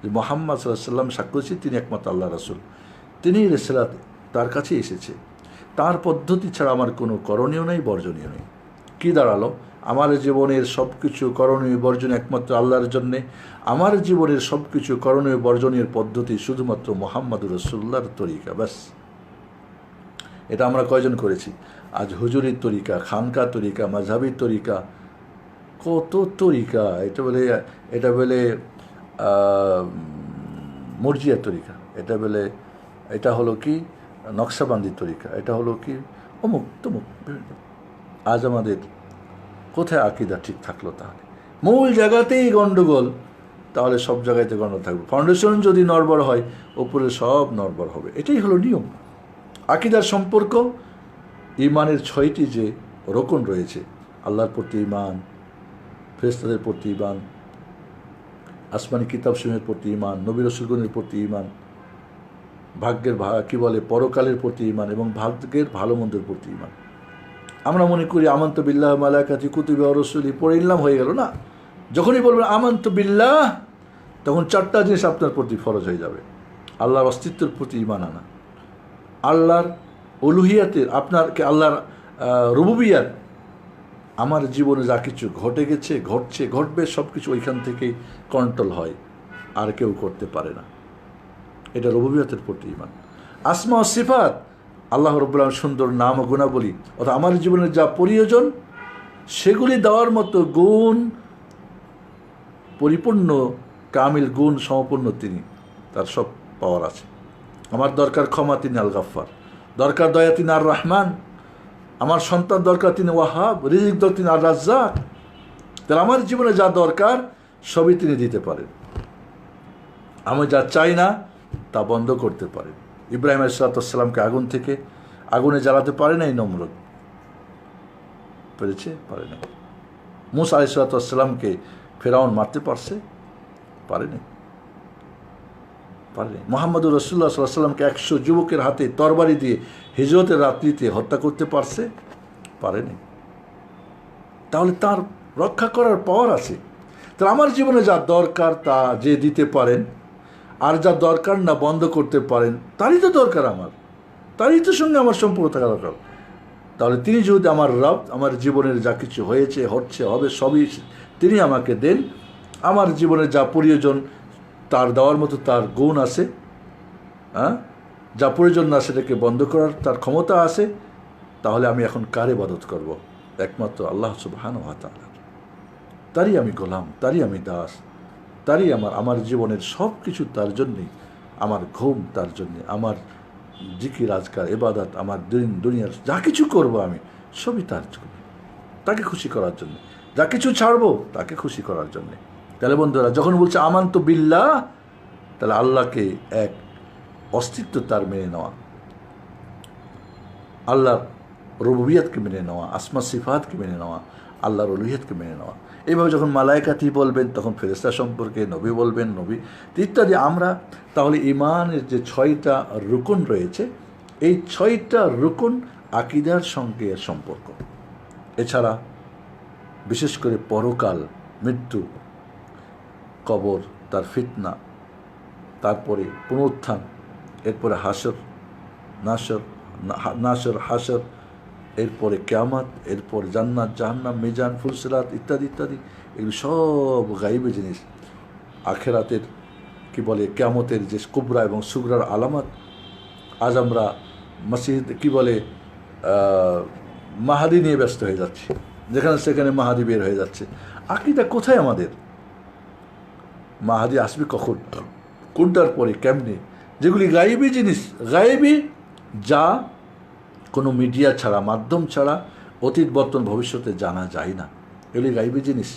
যে মুহাম্মদ সাল্লাল্লাহু আলাইহি ওয়াসাল্লাম সাক্ষ্য দিচ্ছি তিনি একমাত্র আল্লাহ রাসূল, তিনিই রিসালাত, তার কাছে এসেছে। তার পদ্ধতি ছাড়া আমার কোনো করণীয় নেই, বর্জনীয় নেই। কী দাঁড়ালো? আমার জীবনের সব কিছু করণীয় বর্জনীয় একমাত্র আল্লাহর জন্যে। আমার জীবনের সব কিছু করণীয় বর্জনীয় পদ্ধতি শুধুমাত্র মুহাম্মদুর রাসূলুল্লাহর তরিকা, ব্যাস। এটা আমরা কয়জন করেছি? আজ হুজুরির তরিকা, খানকা তরিকা, মাযহাবির তরিকা, কত তরিকা। এটা বলে মুরজিয়ার তরিকা, এটা হলো কি নকশাবন্দির তরিকা, এটা হলো কি অমুক তমুক। আজ আমাদের কোথায় আকিদা ঠিক থাকলো? তাহলে মূল জায়গাতেই গণ্ডগোল, তাহলে সব জায়গাতে গণ্ডগোল থাকবে। ফাউন্ডেশন যদি নড়বড় হয়, উপরে সব নড়বড় হবে। এটাই হলো নিয়ম। আকিদার সম্পর্ক, ইমানের 6টি যে রকন রয়েছে, আল্লাহর প্রতি ইমান, ফেরেশতাদের প্রতি ইমান, আসমানি কিতাবসমূহের প্রতি ইমান, নবী রাসূলগণের প্রতি ইমান, ভাগ্যের কি বলে পরকালের প্রতি ইমান, এবং ভাগ্যের ভালো মন্দের প্রতি ইমান। আমরা মনে করি আমানতু বিল্লাহ মালাইকাতি কুতুবি ওয়া রুসুলি পড়ে নিলাম, হয়ে গেল না। যখনই বলবেন আমানতু বিল্লাহ, তখন 4টা জিনিস আপনার প্রতি ফরজ হয়ে যাবে। আল্লাহর অস্তিত্বের প্রতি ইমান আনা, আল্লাহর উলুহিয়াতের, আপনারকে আল্লাহর রুবুবিয়াত আমার জীবনে যা কিছু ঘটে গেছে, ঘটছে, ঘটবে, সব কিছু ওইখান থেকেই কন্ট্রোল হয়, আর কেউ করতে পারে না। এটা রুবুবিয়তের প্রতি ঈমান। আসমা ও সিফাত, আল্লাহ রাব্বুল আলামিন সুন্দর নাম ও গুণাবলী, অর্থাৎ আমার জীবনের যা প্রয়োজন সেগুলি দেওয়ার মতো গুণ পরিপূর্ণ, কামিল গুণ সমপূর্ণ তিনি, তার সব পাওয়ার আছে। আমার দরকার ক্ষমা, তিনি আল গাফফার। দরকার দয়া, তিনি আর রহমান। আমার সন্তান দরকার, তিনি ওয়াহাব। রিজিক দরকার, তিনি আর রাজ্জাক। তাহলে আমার জীবনে যা দরকার সবই তিনি দিতে পারেন। আমি যা চাই না তা বন্ধ করতে পারেন। ইব্রাহিম আলাইহিসসালামকে আগুনে জ্বালাতে পারে নাই নমরুদ, পেরেছে? পারে নাই। মূসা আলাইহিসসালামকে ফেরাউন মারতে পারছে? পারেনি, পারেনি। মুহাম্মদুর রাসূলুল্লাহ সাল্লাল্লাহু আলাইহি ওয়াসাল্লামকে 100 যুবকের হাতে তরবারি দিয়ে হিজরতের রাত্রিতে হত্যা করতে পারছে? পারেনি। তাহলে তার রক্ষা করার পাওয়ার আছে। তাহলে আমার জীবনে যা দরকার তা যে দিতে পারেন, আর যা দরকার না বন্ধ করতে পারেন, তারই তো দরকার আমার, তারই তো সঙ্গে আমার সম্পর্ক থাকা দরকার। তাহলে তিনি যদি আমার রব, আমার জীবনের যা কিছু হয়েছে, হচ্ছে, হবে, সবই তিনি আমাকে দেন। আমার জীবনে যা প্রয়োজন তার দেওয়ার মতো তার গুণ আছে, হ্যাঁ, যা প্রয়োজন না সেটাকে বন্ধ করার তার ক্ষমতা আছে। তাহলে আমি এখন কার ইবাদত করব? একমাত্র আল্লাহ সুবহানাহু ওয়া তাআলা। তারই আমি গোলাম, তারই আমি দাস, তারই আমার জীবনের সব কিছু তার জন্যেই। আমার ঘুম তার জন্যে, আমার জিকির, আজকার, ইবাদত, আমার দুনিয়ার যা কিছু করব আমি সবই তার জন্য, তাকে খুশি করার জন্য। যা কিছু ছাড়বো তাকে খুশি করার জন্যে। তাহলে বন্ধুরা, যখন বলছে আমানতু বিল্লাহ, তাহলে আল্লাহকে এক অস্তিত্ব তার মেনে নেওয়া, আল্লাহর রুবুবিয়তকে মেনে নেওয়া, আসমা সিফাতকে মেনে নেওয়া, আল্লাহর উলুহিয়তকে মেনে নেওয়া। এইভাবে যখন মালায়েকাতি বলবেন তখন ফেরেশতা সম্পর্কে, নবী বলবেন, নবী ইত্যাদি। আমরা তাহলে ঈমানের যে 6টা রুকন রয়েছে, এই 6টা রুকন আকীদার সঙ্গে সম্পর্ক। এছাড়া বিশেষ করে পরকাল, মৃত্যু, কবর, তার ফিতনা, তারপরে পুনরুত্থান, এরপরে নাসর হাসর, এরপরে কিয়ামত, এরপর জান্নাত, জাহান্নাম, মিজান, ফুলসিরাত ইত্যাদি ইত্যাদি। এগুলো সব গায়বী জিনিস। আখেরাতের কি বলে, কিয়ামতের যে কুবরা এবং সুগরার আলামত। আজ আমরা মসজিদ কি বলে মাহাদি নিয়ে ব্যস্ত হয়ে যাচ্ছি, যেখানে সেখানে মাহাদি বের হয়ে যাচ্ছে। আকীদা কোথায় আমাদের? মাহাদি আসবে কখন, কোনটার পরে, কেমনে? যেগুলি গায়েবী জিনিস, গায়েবী, যা কোনো মিডিয়া ছাড়া, মাধ্যম ছাড়া অতীত, বর্তমান, ভবিষ্যতে জানা যায় না। এগুলি গায়েবী জিনিস।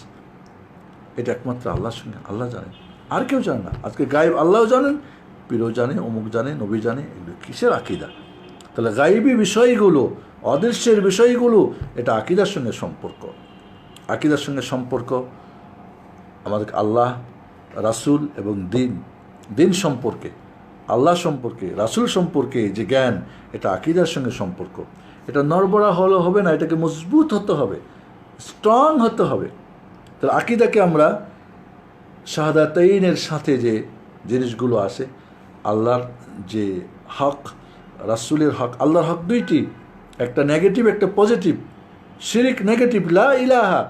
এটা একমাত্র আল্লাহর সঙ্গে, আল্লাহ জানেন, আর কেউ জানে না। আজকে গায়েব আল্লাহও জানেন, পীরও জানে, অমুক জানে, নবী জানে। এগুলো কিসের আকীদা? তাহলে গায়েবী বিষয়গুলো, অদৃশ্যের বিষয়গুলো, এটা আকীদার সঙ্গে সম্পর্ক। আকীদার সঙ্গে সম্পর্ক আমাদের আল্লাহ, রাসূল এবং দিন সম্পর্কে, আল্লাহ সম্পর্কে, রাসূল সম্পর্কে যে জ্ঞান, এটা আকীদার সঙ্গে সম্পর্ক। এটা নড়বড়া হলে হবে না, এটাকে মজবুত হতে হবে, স্ট্রং হতে হবে। তাহলে আকীদাকে আমরা শাহাদাতাইনের সাথে যে জিনিসগুলো আসে, আল্লাহর যে হক, রাসূলের হক, আল্লাহর হক দুইটি, একটা নেগেটিভ, একটা পজিটিভ। শিরক নেগেটিভ, লা ইলাহা,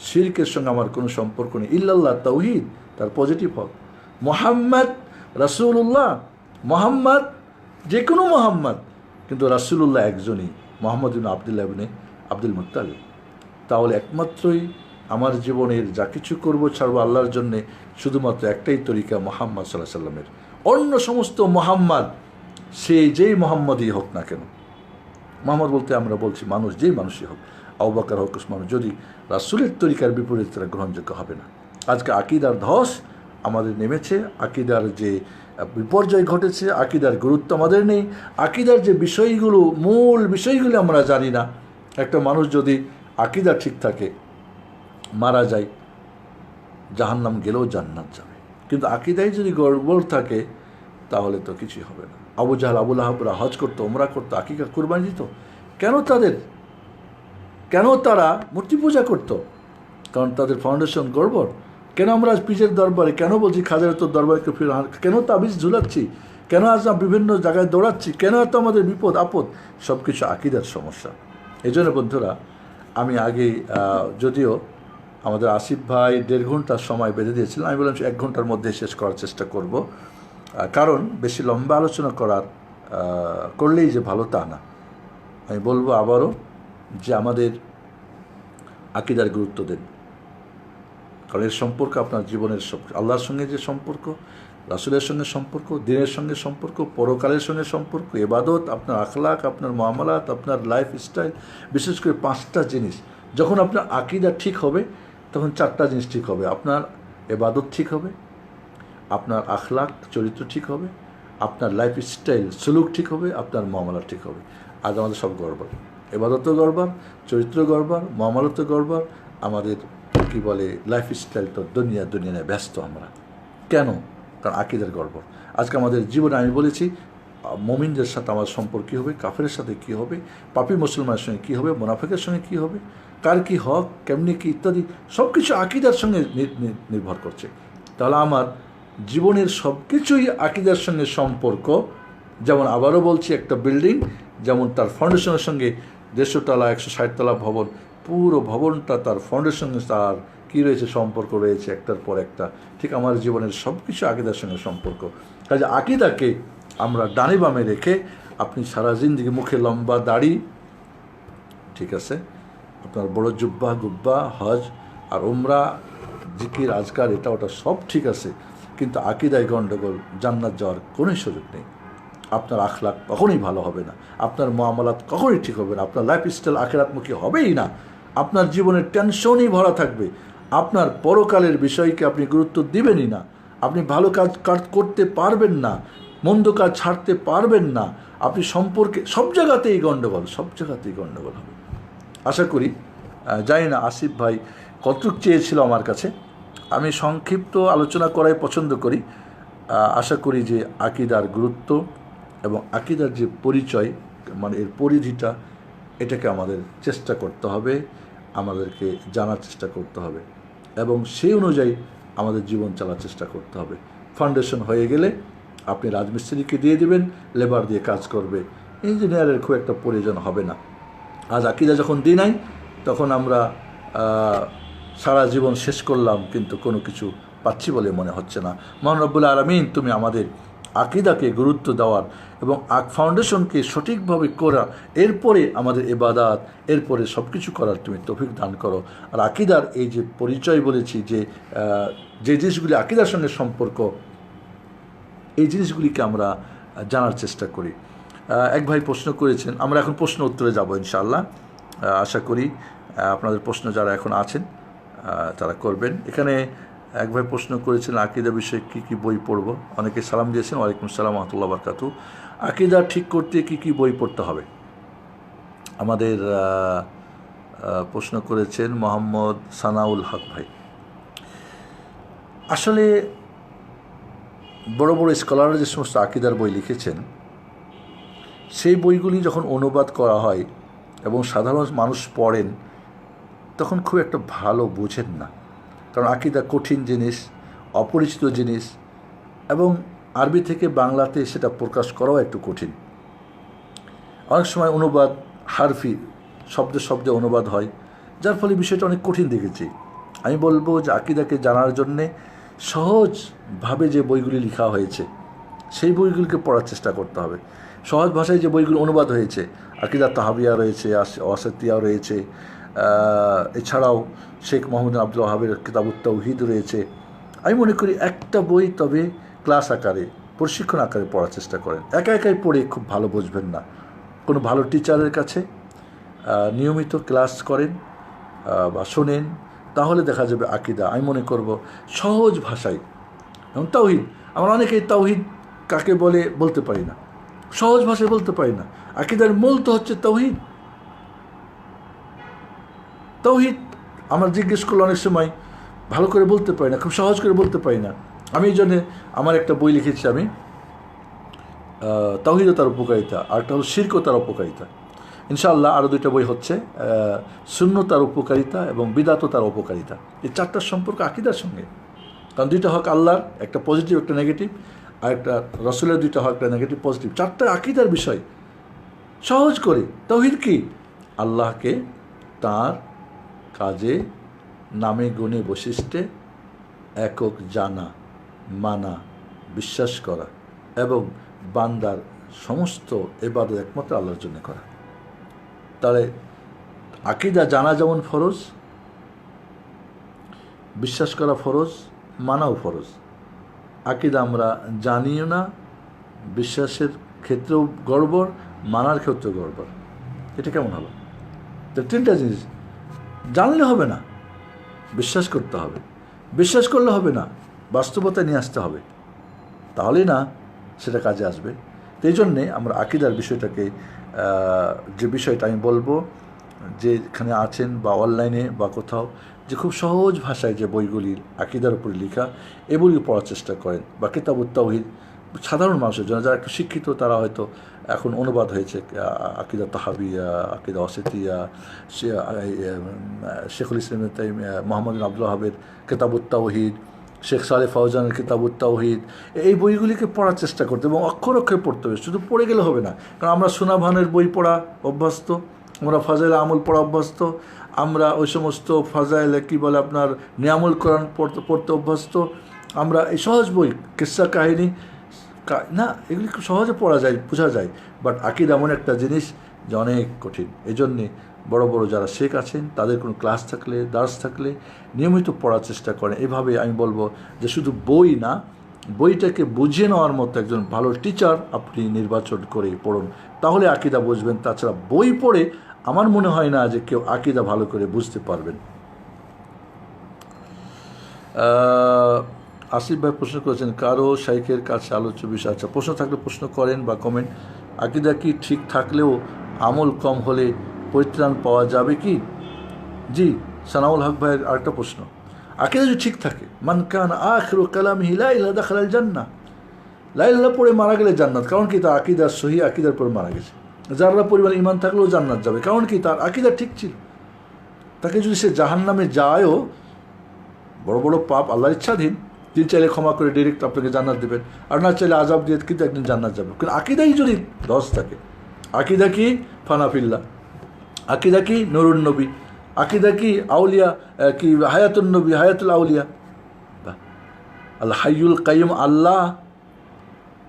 শিরকের সঙ্গে আমার কোনো সম্পর্ক নেই। ইল্লাল্লাহ, তাওহীদ, তার পজিটিভ হক। মুহাম্মদ রাসূলুল্লাহ, মুহাম্মদ যে কোনো মুহাম্মদ, কিন্তু রাসূলুল্লাহ একজনই, মুহাম্মদ ইবনে আবদুল্লাহ ইবনে আব্দুল মুত্তালিব। তাহলে একমাত্রই আমার জীবনের যা কিছু করবো ছাড়বো আল্লাহর জন্যে, শুধুমাত্র একটাই তরিকা, মুহাম্মদ সাল্লাল্লাহু আলাইহি সাল্লামের। অন্য সমস্ত মুহাম্মদ, সে যেই মুহাম্মদই হোক না কেন, মুহাম্মদ বলতে আমরা বলছি মানুষ, যেই মানুষই হোক, আবু বকর হোক, উসমান, যদি রাসূলের তরিকার বিপরীত তারা গ্রহণযোগ্য হবে না। আজকে আকীদার ধস আমাদের নেমেছে, আকীদার যে বিপর্যয় ঘটেছে, আকীদার গুরুত্ব আমাদের নেই, আকীদার যে বিষয়গুলো, মূল বিষয়গুলো আমরা জানি না। একটা মানুষ যদি আকীদা ঠিক থাকে, মারা যায়, জাহান্নাম গেলেও জান্নাত যাবে। কিন্তু আকীদায় যদি গড়বড় থাকে তাহলে তো কিছুই হবে না। আবু জাহল, আবু লাহাবরা হজ করতো, ওমরা করতো, আকিকা কুরবানি দিত। কেন তারা মূর্তি পূজা করতো? কারণ তাদের ফাউন্ডেশন গড়বড়। কেন আমরা পীরের দরবারে, কেন বলছি খাজার তোর দরবারে কেন তাবিজ ঝুলাচ্ছি, কেন আজ বিভিন্ন জায়গায় দৌড়াচ্ছি, কেন এত আমাদের বিপদ আপদ? সব কিছু আকীদার সমস্যা। এই জন্য বন্ধুরা, আমি আগে যদিও আমাদের আসিফ ভাই 1.5 ঘন্টার সময় বেঁধে দিয়েছিলেন, আমি বললাম 1 ঘন্টার মধ্যে শেষ করার চেষ্টা করব, কারণ বেশি লম্বা আলোচনা করলেই যে ভালো তা না। আমি বলবো আবারও যে আমাদের আকীদার গুরুত্ব দেন, কারণ এর সম্পর্ক আপনার জীবনের সব, আল্লাহর সঙ্গে যে সম্পর্ক, রাসূলের সঙ্গে সম্পর্ক, দ্বীনের সঙ্গে সম্পর্ক, পরকালের সঙ্গে সম্পর্ক, ইবাদত, আপনার আখলাক, আপনার মুআমালাত, আপনার লাইফ স্টাইল, বিশেষ করে 5টা জিনিস। যখন আপনার আকীদা ঠিক হবে তখন 4টা জিনিস ঠিক হবে। আপনার ইবাদত ঠিক হবে, আপনার আখলাক চরিত্র ঠিক হবে, আপনার লাইফ স্টাইল সুলুক ঠিক হবে, আপনার মুআমালা ঠিক হবে। আজ আমাদের সব গড়বড়, ইবাদতও গড়বড়, চরিত্র গড়বড়, মুআমালাতও গড়বড়, আমাদের কি বলে লাইফ স্টাইল তো দুনিয়া নিয়ে ব্যস্ত আমরা। কেন? কারণ আকীদার গড়বড়। আজকে আমাদের জীবনে আমি বলেছি মুমিনদের সাথে আমার সম্পর্ক কী হবে, কাফেরের সাথে কী হবে, পাপী মুসলমানের সঙ্গে কী হবে, মুনাফিকের সঙ্গে কী হবে, কার কী হক, কেমনি কী ইত্যাদি সব কিছু আকীদার সঙ্গে নির্ভর করছে। তাহলে আমার জীবনের সব কিছুই আকীদার সঙ্গে সম্পর্ক। যেমন আবারও বলছি, একটা বিল্ডিং যেমন তার ফাউন্ডেশনের সঙ্গে 150 তলা 160 তলা ভবন, পুরো ভবনটা তার ফাউন্ডেশনের তার কী রয়েছে, সম্পর্ক রয়েছে একটার পর একটা। ঠিক আমার জীবনের সব কিছু আকীদার সঙ্গে সম্পর্ক। কাজে আকীদাকে আমরা ডানে বামে রেখে আপনি সারা জিন্দেগি মুখে লম্বা দাড়ি ঠিক আছে, আপনার বড় জুব্বা গুব্বা, হজ আর উমরা, জিকির আজকার, এটা ওটা সব ঠিক আছে, কিন্তু আকীদায় গণ্ডগোল, জান্নাত যাওয়ার কোনো সুযোগ নেই। আপনার আখলাক কখনোই ভালো হবে না, আপনার মুআমালাত কখনোই ঠিক হবে না, আপনার লাইফ স্টাইল আখিরাতমুখী হবেই না, আপনার জীবনের টেনশনই ভরা থাকবে, আপনার পরকালের বিষয়কে আপনি গুরুত্ব দিবেনই না, আপনি ভালো কাজ করতে পারবেন না, মন্দ কাজ ছাড়তে পারবেন না, আপনি সম্পর্কে সব জায়গাতেই গণ্ডগোল, সব জায়গাতেই গণ্ডগোল হবে। আশা করি, জানি না আসিফ ভাই কতটুক চেয়েছিল আমার কাছে, আমি সংক্ষিপ্ত আলোচনা করাই পছন্দ করি। আশা করি যে আকীদার গুরুত্ব এবং আকীদার যে পরিচয়, মানে এর পরিধিটা, এটাকে আমাদের চেষ্টা করতে হবে, আমাদেরকে জানার চেষ্টা করতে হবে এবং সেই অনুযায়ী আমাদের জীবন চলার চেষ্টা করতে হবে। ফাউন্ডেশন হয়ে গেলে আপনি রাজমিস্ত্রিকে দিয়ে দেবেন, লেবার দিয়ে কাজ করবে, ইঞ্জিনিয়ারের খুব একটা প্রয়োজন হবে না। আজ আকীদা যখন দিই নাই, তখন আমরা সারা জীবন শেষ করলাম কিন্তু কোনো কিছু পাচ্ছি বলে মনে হচ্ছে না। মহান রব্বুল আলামিন তুমি আমাদের আকীদাকে গুরুত্ব দেওয়ার এবং ফাউন্ডেশনকে সঠিকভাবে করা, এরপরে আমাদের ইবাদত, এরপরে সব কিছু করার তুমি তৌফিক দান করো। আর আকীদার এই যে পরিচয় বলেছি, যে জিনিসগুলি আকীদার সঙ্গে সম্পর্ক, এই জিনিসগুলিকে আমরা জানার চেষ্টা করি। এক ভাই প্রশ্ন করেছেন, আমরা এখন প্রশ্ন উত্তরে যাব ইনশাআল্লাহ। আশা করি আপনাদের প্রশ্ন যারা এখন আছেন তারা করবেন। এখানে এক ভাই প্রশ্ন করেছেন আকীদা বিষয়ে কী কী বই পড়ব। অনেকে সালাম দিয়েছেন, ওয়ালাইকুম আসসালাম ওয়া রাহমাতুল্লাহি ওয়া বারাকাতুহু। আকীদা ঠিক করতে কী কী বই পড়তে হবে, আমাদের প্রশ্ন করেছেন মোহাম্মদ সানাউল হক ভাই। আসলে বড় বড় স্কলাররা যে সমস্ত আকীদার বই লিখেছেন, সেই বইগুলি যখন অনুবাদ করা হয় এবং সাধারণ মানুষ পড়েন, তখন খুব একটা ভালো বোঝেন না, কারণ আকীদা কঠিন জিনিস, অপরিচিত জিনিস, এবং আরবি থেকে বাংলাতে সেটা প্রকাশ করাও একটু কঠিন। অনেক সময় অনুবাদ হারফি, শব্দে শব্দে অনুবাদ হয়, যার ফলে বিষয়টা অনেক কঠিন দেখেছি। আমি বলবো যে আকীদাকে জানার জন্যে সহজভাবে যে বইগুলি লেখা হয়েছে, সেই বইগুলিকে পড়ার চেষ্টা করতে হবে। সহজ ভাষায় যে বইগুলো অনুবাদ হয়েছে, আকীদা তাহাবিয়া রয়েছে, ওয়াসিতিয়া রয়েছে, এছাড়াও শেখ মোহাম্মদ আব্দুল ওয়াহাবের কিতাবুত তাওহীদ রয়েছে। আমি মনে করি একটা বই তবে ক্লাস আকারে, প্রশিক্ষণ আকারে পড়ার চেষ্টা করেন। একা একাই পড়ে খুব ভালো বুঝবেন না, কোনো ভালো টিচারের কাছে নিয়মিত ক্লাস করেন বা শোনেন, তাহলে দেখা যাবে আকীদা আমি মনে করব সহজ ভাষায়। এবং তাওহীদ, আমরা অনেকেই তাওহীদ কাকে বলে বলতে পারি না, সহজ ভাষায় বলতে পারি না। আকীদার মূল তো হচ্ছে তাওহীদ। তাওহীদ আমরা জিজ্ঞেস করলে অনেক সময় ভালো করে বলতে পারি না, খুব সহজ করে বলতে পারি না। আমি এই জন্যে আমার একটা বই লিখেছি আমি, তাওহীদ ও তার উপকারিতা, আরেকটা হলো শিরক ও তার উপকারিতা। ইনশাআল্লাহ আরও 2টা বই হচ্ছে, সুন্নত তার উপকারিতা এবং বিদআত তার উপকারিতা। এই 4টার সম্পর্ক আকীদার সঙ্গে, কারণ 2টা হক আল্লাহর, একটা পজিটিভ একটা নেগেটিভ, আর একটা রাসূলের 2টা হক, একটা নেগেটিভ পজিটিভ, 4টা আকীদার বিষয়। সহজ করে তাওহীদ কি? আল্লাহকে তার কাজে, নামে গুণে বৈশিষ্ট্যে একক জানা, মানা, বিশ্বাস করা এবং বান্দার সমস্ত ইবাদত একমাত্র আল্লাহর জন্য করা। তাহলে আকীদা জানা যেমন ফরজ, বিশ্বাস করা ফরজ, মানাও ফরজ। আকীদা আমরা জানিও না, বিশ্বাসের ক্ষেত্রেও গড়বড়, মানার ক্ষেত্রেও গড়বড়। এটা কেমন হলো? তো তিনটা জিনিস জানলে হবে না, বিশ্বাস করতে হবে, বিশ্বাস করলে হবে না, বাস্তবতা নিয়ে আসতে হবে, তাহলেই না সেটা কাজে আসবে। তো এই জন্যে আমরা আকীদার বিষয়টাকে, যে বিষয়টা আমি বলবো, যেখানে আছেন বা অনলাইনে বা কোথাও, যে খুব সহজ ভাষায় যে বইগুলি আকীদার উপরে লেখা, এই বইগুলি পড়ার চেষ্টা করেন। বা কিতাবুত তাওহীদ সাধারণ মানুষের জন্য, যারা একটু শিক্ষিত তারা হয়তো, এখন অনুবাদ হয়েছে আকীদা তাহাবিয়া, আকীদা ওয়াসিতিয়া, শেখুল ইসলাম মোহাম্মদ বিন আব্দুল ওয়াহাবের কিতাবুত তাওহীদ, শেখ সালেহ ফাওজানের কিতাবুত তাওহীদ, এই বইগুলিকে পড়ার চেষ্টা করতে এবং অক্ষর অক্ষরে পড়তে হবে। শুধু পড়ে গেলে হবে না, কারণ আমরা সুনাভানের বই পড়া অভ্যস্ত, আমরা ফাজাইল আমল পড়া অভ্যস্ত, আমরা ওই সমস্ত ফাজাইল কী বলে আপনার নিয়ামুল কোরআন পড়তে অভ্যস্ত, আমরা এই সহজ বই কিস্সা কাহিনী না, এগুলি খুব সহজে পড়া যায়, বোঝা যায়। বাট আকীদা এমন একটা জিনিস যে অনেক কঠিন। এই জন্যে বড় বড় যারা শেখ আছেন তাদের কোনো ক্লাস থাকলে, দার্স থাকলে নিয়মিত পড়ার চেষ্টা করেন। এভাবে আমি বলবো যে শুধু বই না, বইটাকে বুঝিয়ে নেওয়ার মতো একজন ভালো টিচার আপনি নির্বাচন করে পড়ুন, তাহলে আকীদা বুঝবেন। তাছাড়া বই পড়ে আমার মনে হয় না যে কেউ আকীদা ভালো করে বুঝতে পারবেন। আসিফ ভাই প্রশ্ন করেছেন, কারো শাইখের কাছে আলোচ্য বিষয়। আচ্ছা, প্রশ্ন থাকলে প্রশ্ন করেন বা কমেন্ট। আকীদা কি ঠিক থাকলেও আমল কম হলে পরিত্রাণ পাওয়া যাবে কি? জি, সানাউল হক ভাইয়ের আরেকটা প্রশ্ন। আকীদা যদি ঠিক থাকে, মান কানা আখিরু কালামিহি লা ইলাহা দাখালাল জান্নাহ, লা ইলাহা পড়ে মারা গেলে জান্নাত। কারণ কি? তার আকীদার সহি আকীদার পরে মারা গেছে। যারা পরিমাণ ইমান থাকলেও জান্নাত যাবে, কারণ কি? তার আকীদা ঠিক ছিল। তাকে যদি সে জাহান্নামে যায়ও, বড় বড় পাপ আল্লাহর ইচ্ছাধীন, তিনি চাইলে ক্ষমা করে ডিরেক্ট আপনাকে জান্নাত দেবেন, আর না চাইলে আযাব দিয়ে কিন্তু একদিন জান্নাত যাবে। কিন্তু আকীদাই যদি দশ থাকে, আকীদা কি ফানাফিল্লাহ, আকীদা কি নুরুন নবী, আকীদা কি আউলিয়া, কি হায়াতুন নবী, হায়াতুল আউলিয়া, আল হাইয়ুল কাইয়ুম আল্লাহ।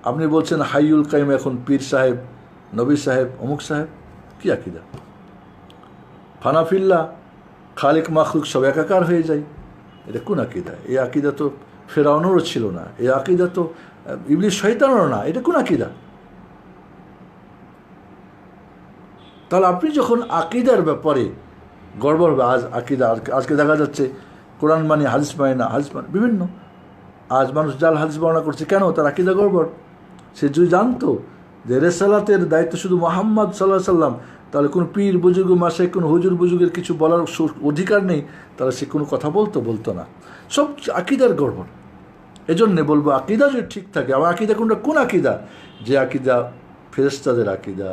আপনি বলছেন হাইয়ুল কাইয়ুম এখন পীর সাহেব, নবী সাহেব, অমুক সাহেব, কি আকীদা? ফানাফিল্লাহ, খালিক মাখলুক সব একাকার হয়ে যায়, এটা কোন আকীদা? এই আকীদা তো ফেরাউনেরও ছিল না, এই আকীদা তো ইবলিস শয়তানেরও না, এটা কোন আকীদা? তাহলে আপনি যখন আকীদার ব্যাপারে গড়বড়, আকীদা আজকে দেখা যাচ্ছে কোরআন মানে হাদিস মানে না, হাদিস মানে বিভিন্ন, আজ মানুষ জাল হাদিস বর্ণনা করছে, কেন? তার আকীদা গড়বড়। সে যদি জানতো যে রেসালাতের দায়িত্ব শুধু মুহাম্মদ সাল্লাল্লাহু আলাইহি সাল্লাম, তাহলে কোনো পীর বুজুর্গ মাসে কোনো হুজুর বুজুর্গের কিছু বলার অধিকার নেই, তাহলে সে কোনো কথা বলতো না। সব আকীদার গড়বড়। এজন্যে বলবো আকীদা যদি ঠিক থাকে, আমার আকীদা কোনটা? কোন আকীদা? যে আকীদা ফেরেশতাদের আকীদা,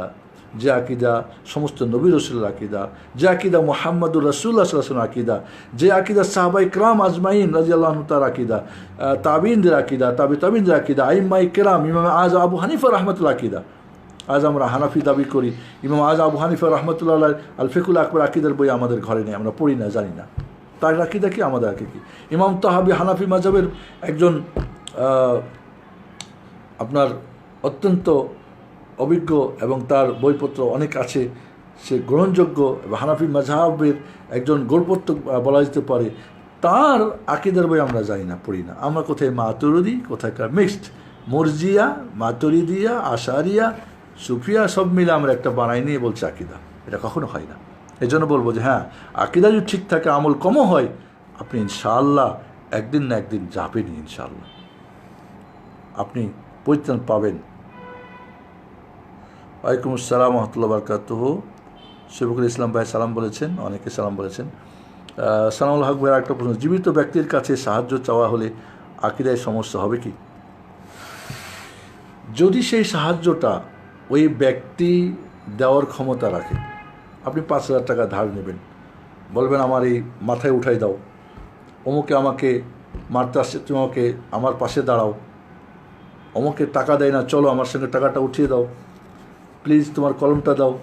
যে আকীদা সমস্ত নবী রাসূলের আকীদা, যে আকীদা মুহাম্মদুর রাসূলুল্লাহ সাল্লাল্লাহু আলাইহি ওয়াসাল্লাম আকীদা, যে আকীদা সাহাবায়ে কেরাম আজমাইন রাদিয়াল্লাহু আনহুম তার আকীদা, তাবিঈনদের আকীদা, তাবিঈনদের আকীদা, আইম্মায়ে কেরাম, ইমাম আযম আবু হানিফা রাহমাতুল্লাহ আকীদা। আজ আমরা হানাফি দাবি করি, ইমাম আযম আবু হানিফা রাহমাতুল্লাহ আলাইহি আল ফিকহুল আকবার আকীদার বই আমাদের ঘরে নেই, আমরা পড়ি না, জানি না তার আকীদা কি, আমাদের আকীদা কি। ইমাম তাহাবি হানাফি মাযহাবের একজন আপনার অত্যন্ত অভিজ্ঞ এবং তার বইপত্র অনেক আছে, সে গ্রহণযোগ্য এবং হানাফি মাযহাবের একজন গোড়পত্য বলা যেতে পারে, তার আকীদার বই আমরা জানি না, পড়ি না। আমরা কোথায় মাতুরিদি, কোথায়কার মিক্সড, মুরজিয়া, মাতুরিদিয়া, আশারিয়া, সুফিয়া সব মিলে আমরা একটা বানাই নিয়ে বলছি আকীদা। এটা কখনো হয় না। এই জন্য বলবো যে হ্যাঁ, আকীদা যদি ঠিক থাকে, আমল কমও হয়, আপনি ইনশাআল্লাহ একদিন না একদিন যাবেনই, ইনশাআল্লাহ আপনি পরিত্রাণ পাবেন। ওয়ালাইকুম আসসালাম ওয়া রাহমাতুল্লাহি ওয়া বারাকাতুহু। শফিকুল ইসলাম ভাই সালাম বলেছেন, অনেকে সালাম বলেছেন। সানাউল হক ভাইয়ের একটা প্রশ্ন, জীবিত ব্যক্তির কাছে সাহায্য চাওয়া হলে আকীদায় সমস্যা হবে কি? যদি সেই সাহায্যটা ওই ব্যক্তি দেওয়ার ক্ষমতা রাখে, আপনি 5,000 টাকা ধার নেবেন, বলবেন আমার এই মাথায় উঠাই দাও, অমুকে আমাকে মারতে আসছে, তুমি আমাকে আমার পাশে দাঁড়াও, অমুকে টাকা দেয় না, চলো আমার সঙ্গে টাকাটা উঠিয়ে দাও, প্লিজ তোমার কলমটা দাও।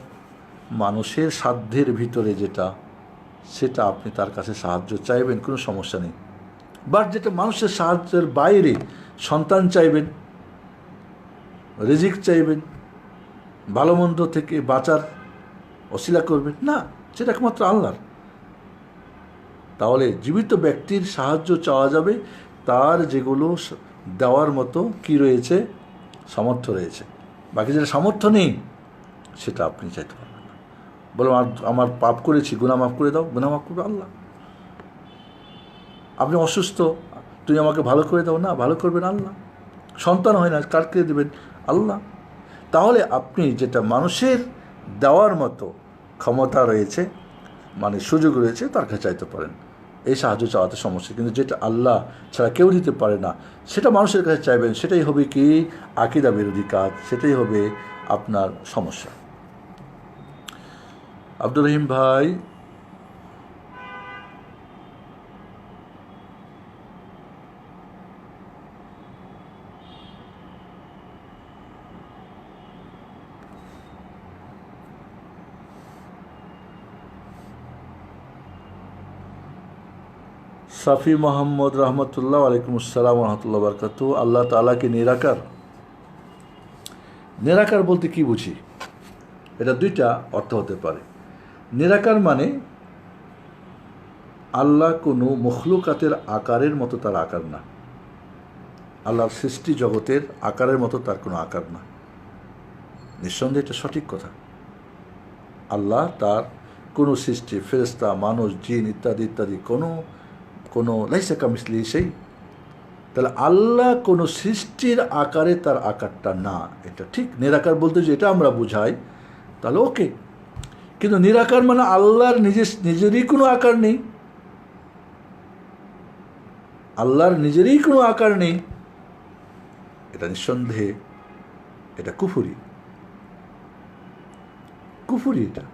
মানুষের সাধ্যের ভিতরে যেটা সেটা আপনি তার কাছে সাহায্য চাইবেন, কোনো সমস্যা নেই। বাট যেটা মানুষের সাহায্যের বাইরে, সন্তান চাইবেন, রিজিক চাইবেন, ভালো মন্দ থেকে বাঁচার অশিলা করবেন না, সেটা একমাত্র আল্লাহর। তাহলে জীবিত ব্যক্তির সাহায্য চাওয়া যাবে তার যেগুলো দেওয়ার মতো কি রয়েছে, সামর্থ্য রয়েছে। বাকি যেটা সামর্থ্য নেই সেটা আপনি চাইতে পারবেন না। বলো আমার পাপ করেছি, গুনাহ মাফ করে দাও, গুনাহ মাফ করবে আল্লাহ। আপনি অসুস্থ, তুমি আমাকে ভালো করে দাও, না, ভালো করবেন আল্লাহ। সন্তান হয় না, কাটকে দেবেন আল্লাহ। তাহলে আপনি যেটা মানুষের দেওয়ার মতো ক্ষমতা রয়েছে, মানে সুযোগ রয়েছে, তার কাছে চাইতে পারেন, এই সাহায্য চাওয়াতে সমস্যা। কিন্তু যেটা আল্লাহ ছাড়া কেউ দিতে পারে না সেটা মানুষের কাছে চাইবেন, সেটাই হবে কি আকীদা বিরোধী কাজ, সেটাই হবে আপনার সমস্যা। আব্দুর রহিম ভাই, সাফি মোহাম্মদ রহমতুল্লাহ, আলাইকুম আসসালাম রহমতুল্লাহ বরকাত। আল্লাহ তাআলা কি নিরাকার? নিরাকার বলতে কি বুঝি? এটা দুইটা অর্থ হতে পারে। নিরাকার মানে আল্লাহ কোনো মখলুকাতের আকারের মতো তার আকার না, আল্লাহর সৃষ্টি জগতের আকারের মতো তার কোনো আকার না। নিঃসন্দেহে এটা সঠিক কথা। আল্লাহ তার কোনো সৃষ্টি, ফেরেশতা, মানুষ, জিন ইত্যাদি ইত্যাদি কোনো লাইসা কামিসলি সেই, তাহলে আল্লাহ কোনো সৃষ্টির আকারে তার আকারটা না, এটা ঠিক। নিরাকার বলতে যে এটা আমরা বুঝাই তাহলে ওকে। কিন্তু নিরাকার মানে আল্লাহর নিজেরই কোনো আকার নেই, আল্লাহর নিজেরই কোনো আকার নেই, এটা নিঃসন্দেহে এটা কুফরি। এটা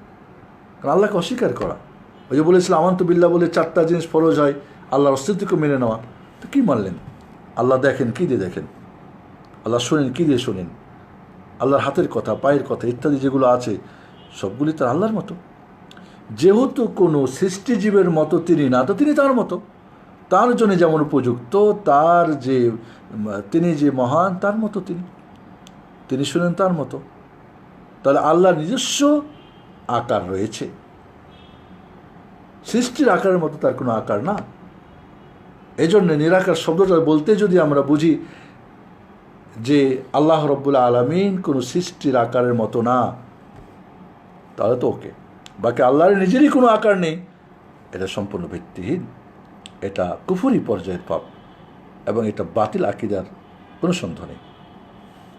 কারণ আল্লাহকে অস্বীকার করা। ওই যে বলেছিলাম আমানতু বিল্লাহ বলে 4টা জিনিস ফরজ হয়, আল্লাহর অস্তিত্বকে মেনে নেওয়া। তো কী মানলেন? আল্লাহ দেখেন, কী দিয়ে দেখেন? আল্লাহ শোনেন, কী দিয়ে শোনেন? আল্লাহর হাতের কথা, পায়ের কথা ইত্যাদি যেগুলো আছে সবগুলি তার আল্লাহর মতো। যেহেতু কোনো সৃষ্টিজীবের মতো তিনি না, তো তিনি তার মতো, তার জন্য যেমন উপযুক্ত, তিনি যে মহান তার মতো তিনি শোনেন তার মতো। তাহলে আল্লাহর নিজস্ব আকার রয়েছে, সৃষ্টির আকারের মতো তার কোনো আকার না। এই জন্য নিরাকার শব্দটা বলতে যদি আমরা বুঝি যে আল্লাহ রব্বুল আলামিন কোনো সৃষ্টির আকারের মতো না, তাহলে তো ওকে। বাকি আল্লাহর নিজেরই কোনো আকার নেই, এটা সম্পূর্ণ ভিত্তিহীন, এটা কুফরি পর্যায়ের পাপ এবং এটা বাতিল আকীদার কোনো সন্দেহ নেই।